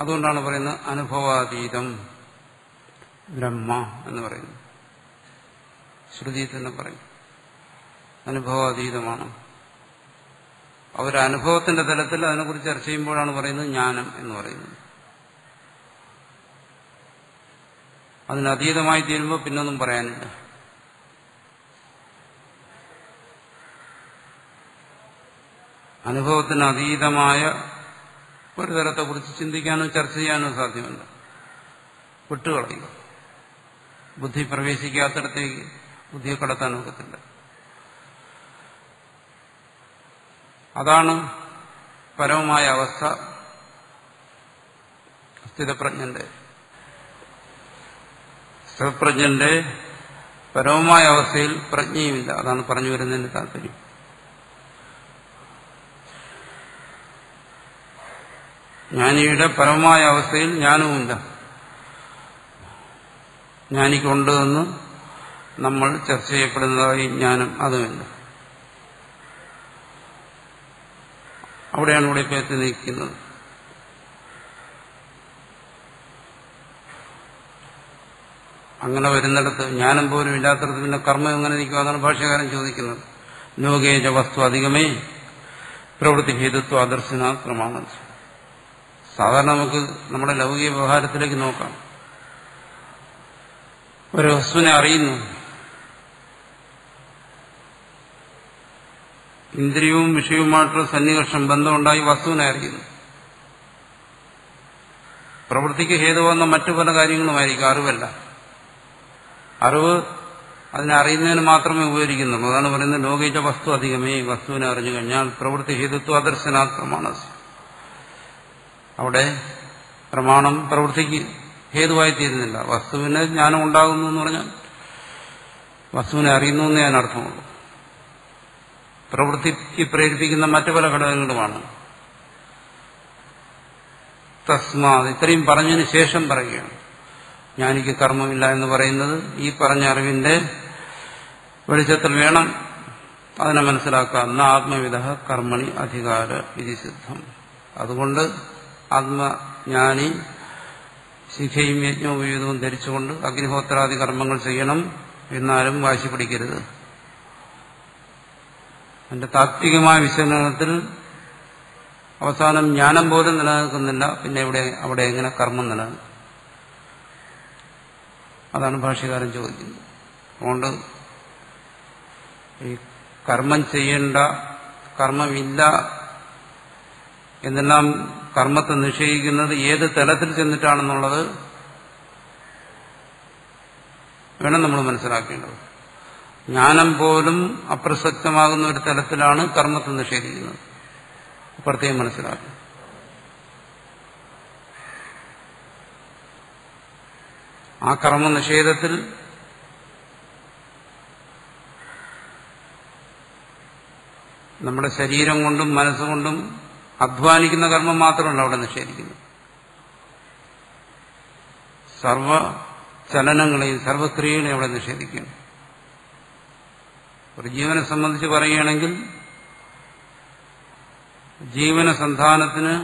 അതുകൊണ്ടാണ് പറയുന്നത് അനുഭവാതീതം ബ്രഹ്മ എന്ന് പറയുന്നത്. ശ്രുതി തന്നെ പറയും അനുഭവാതീതമാണ്. അവരനുഭവത്തിന്റെ തലത്തിൽ അതിനെക്കുറിച്ച് ചർച്ച ചെയ്യുമ്പോഴാണ് പറയുന്നത് ജ്ഞാനം എന്ന് പറയുന്നത്. അതിനതീതമായി തീരുമ്പോൾ പിന്നൊന്നും പറയാനില്ല. അനുഭവത്തിന് അതീതമായ ഒരു തലത്തെക്കുറിച്ച് ചിന്തിക്കാനോ ചർച്ച ചെയ്യാനോ സാധ്യമല്ല. വിട്ടുകളയുക. ബുദ്ധി പ്രവേശിക്കാത്തിടത്തേക്ക് ബുദ്ധിയെ കടത്താൻ ഒക്കത്തില്ല. അതാണ് പരമമായ അവസ്ഥ സ്ഥിതപ്രജ്ഞന്റെ. സ്ഥിതപ്രജ്ഞന്റെ പരമമായ അവസ്ഥയിൽ പ്രജ്ഞയുമില്ല. അതാണ് പറഞ്ഞു വരുന്നതിന്റെ താല്പര്യം. ജ്ഞാനിയുടെ പരമമായ അവസ്ഥയിൽ ജ്ഞാനവുമില്ല. ജ്ഞാനിക്കുണ്ട് എന്ന് നമ്മൾ ചർച്ച ചെയ്യപ്പെടുന്നതായി ജ്ഞാനം അതുമില്ല. അവിടെയാണ് ഇവിടെ ഇപ്പോൾ എത്തി നിൽക്കുന്നത്. അങ്ങനെ വരുന്നിടത്ത് ജ്ഞാനം പോലും ഇല്ലാത്തടത്ത് പിന്നെ കർമ്മം എങ്ങനെ നിൽക്കും? അതാണ് ഭാഷ്യകാരൻ ചോദിക്കുന്നത്. ലോകേജ വസ്തു അധികമേ പ്രവൃത്തി ഹേതുത്വ ആദർശന പ്രമാണം. സാധാരണ നമുക്ക് നമ്മുടെ ലൗകിക വ്യവഹാരത്തിലേക്ക് നോക്കാം. ഒരു വസ്തുവിനെ അറിയുന്നു, ഇന്ദ്രിയവും വിഷയവുമായിട്ടുള്ള സന്നികർഷം ബന്ധമുണ്ടായി വസ്തുവിനെ അറിയുന്നു. പ്രവൃത്തിക്ക് ഹേതുവന്ന മറ്റു പല കാര്യങ്ങളുമായിരിക്കും, അറിവല്ല. അറിവ് അതിനെ അറിയുന്നതിന് മാത്രമേ ഉപകരിക്കുന്നുള്ളൂ. അതാണ് പറയുന്നത് ലോകേജ വസ്തു അധികമേ. വസ്തുവിനെ അറിഞ്ഞു കഴിഞ്ഞാൽ പ്രവൃത്തി ഹേതുത്വ ആദർശനാത് പ്രമാണം. അവിടെ പ്രമാണം പ്രവൃത്തിക്ക് ഹേതുവായി തീരുന്നില്ല. വസ്തുവിന് ജ്ഞാനം ഉണ്ടാകുന്നു എന്ന് പറഞ്ഞാൽ വസ്തുവിനെ അറിയുന്നു എന്നേ അതിനർത്ഥമുള്ളൂ. പ്രവൃത്തിക്ക് പ്രേരിപ്പിക്കുന്ന മറ്റു പല ഘടകങ്ങളുമാണ്. തസ്മാത് ഇത്രയും പറഞ്ഞതിന് ശേഷം പറയുകയാണ്, ജ്ഞാനിക്ക് കർമ്മമില്ല എന്ന് പറയുന്നത് ഈ പറഞ്ഞ അറിവിന്റെ വെളിച്ചത്തിൽ വേണം അതിനെ മനസ്സിലാക്കാം. ന ആത്മവിധ കർമ്മണി അധികാര ഇതി സിദ്ധം. അതുകൊണ്ട് ആത്മജ്ഞാനി ശിഖയും യജ്ഞവും വിവിധവും ധരിച്ചുകൊണ്ട് അഗ്നിഹോത്രാദി കർമ്മങ്ങൾ ചെയ്യണം എന്നാലും വാശി പിടിക്കരുത്. അതിന്റെ താത്വികമായ വിശകലനത്തിൽ അവസാനം ജ്ഞാനം പോലും നിലനിൽക്കുന്നില്ല. പിന്നെ അവിടെ എങ്ങനെ കർമ്മം നിലനിൽക്കും? അതാണ് ഭാഷ്യകാരൻ ചോദിക്കുന്നത്. അതുകൊണ്ട് ഈ കർമ്മം ചെയ്യേണ്ട, കർമ്മമില്ല എന്നെല്ലാം കർമ്മത്തെ നിഷേധിക്കുന്നത് ഏത് തലത്തിൽ ചെന്നിട്ടാണെന്നുള്ളത് വേണം നമ്മൾ മനസ്സിലാക്കേണ്ടത്. ജ്ഞാനം പോലും അപ്രസക്തമാകുന്ന ഒരു തലത്തിലാണ് കർമ്മത്തെ നിഷേധിക്കുന്നത്. പ്രത്യേകം മനസ്സിലാക്കും. ആ കർമ്മനിഷേധത്തിൽ നമ്മുടെ ശരീരം കൊണ്ടും മനസ്സുകൊണ്ടും അധ്വാനിക്കുന്ന കർമ്മം മാത്രമല്ല അവിടെ നിഷേധിക്കുന്നത്. സർവ ചലനങ്ങളെയും സർവക്രിയകളെയും അവിടെ നിഷേധിക്കുന്നു. ഒരു ജീവനെ സംബന്ധിച്ച് പറയുകയാണെങ്കിൽ ജീവനസന്ധാനത്തിന്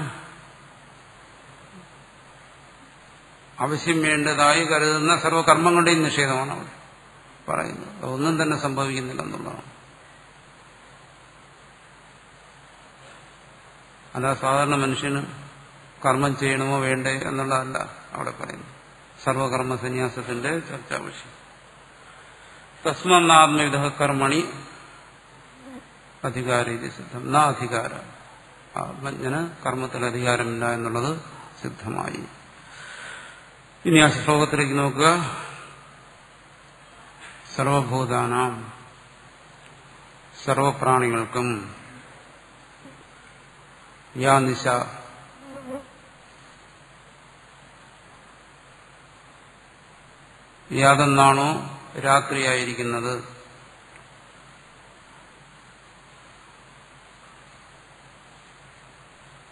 ആവശ്യം വേണ്ടതായി കരുതുന്ന സർവകർമ്മങ്ങളുടെയും നിഷേധമാണ് അവിടെ പറയുന്നത്. അതൊന്നും തന്നെ സംഭവിക്കുന്നില്ലെന്നുള്ളതാണ്. അല്ല സാധാരണ മനുഷ്യന് കർമ്മം ചെയ്യണമോ വേണ്ടേ എന്നുള്ളതല്ല അവിടെ പറയുന്നത്. സർവകർമ്മ സന്യാസത്തിന്റെ ചർച്ചാ വിഷയം. തസ്മാത്മവിധ കർമ്മണി അധികാര സിദ്ധം. ന അധികാര. ആത്മജ്ഞന് കർമ്മത്തിൽ അധികാരമില്ല എന്നുള്ളത് സിദ്ധമായി. ഇനി ആ ശ്ലോകത്തിലേക്ക് നോക്കുക. സർവഭൂതാനാം, സർവപ്രാണികൾക്കും യാ നിശ, യാതെന്നാണോ രാത്രിയായിരിക്കുന്നത്,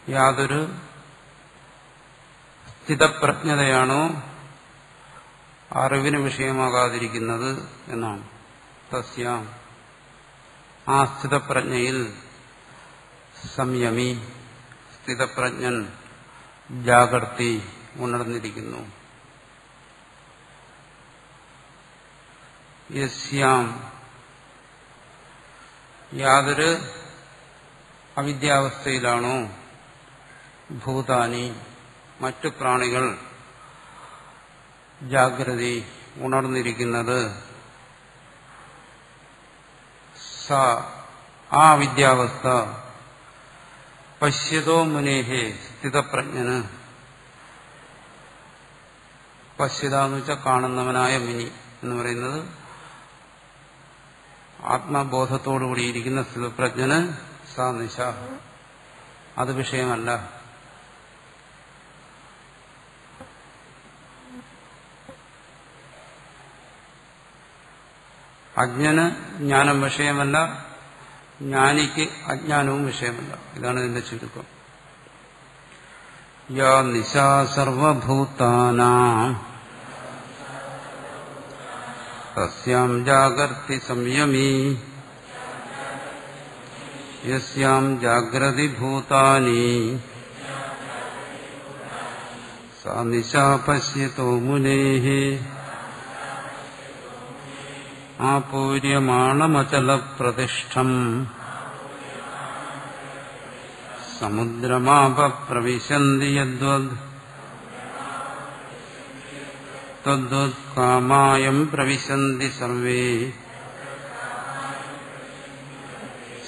യാതൊരു സ്ഥിതപ്രജ്ഞതയാണോ അറിവിന് വിഷയമാകാതിരിക്കുന്നത് എന്നാണ്. തസ്യാം, ആ സ്ഥിതപ്രജ്ഞയിൽ സംയമി, സ്ഥിതപ്രജ്ഞൻ ജാഗർത്തി ഉണർന്നിരിക്കുന്നു. യസ്യാം, യാതൊരു അവിദ്യാവസ്ഥയിലാണോ ഭൂതാനി, മറ്റു പ്രാണികൾ ജാഗ്രതി ഉണർന്നിരിക്കുന്നത്, സ, ആ വിദ്യാവസ്ഥ പശ്യതോ മുനേഹേ, സ്ഥിതപ്രജ്ഞന്, പശ്യത എന്ന് വെച്ചാൽ കാണുന്നവനായ മുനി എന്ന് പറയുന്നത് ആത്മബോധത്തോടുകൂടിയിരിക്കുന്ന സ്ഥിതപ്രജ്ഞന് സാ നിശ, അത് വിഷയമല്ല. അജ്ഞന് ജ്ഞാനം വിഷയമല്ല, ജ്ഞാനിക്ക് അജ്ഞാനവും വിഷയമല്ല. ഇതാണ് ഇതിന്റെ ചുരുക്കം. യാ നിശാ സർവഭൂതാനാം തസ്യാം ജാഗർത്തി സംയമീ യസ്യാം ജാഗ്രതി ഭൂതാനി സാ നിശാ പശ്യതോ മുനേഃ ആപൂര്യമാണമചലപ്രതിഷ്ഠം സമുദ്രമാപ പ്രവിശന്തി യദ്വദ് തദ്വത്കാമായം പ്രവിശന്തി സർവേ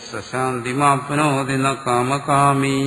സശാന്തിമാപ്നോതി ന കാമകാമീ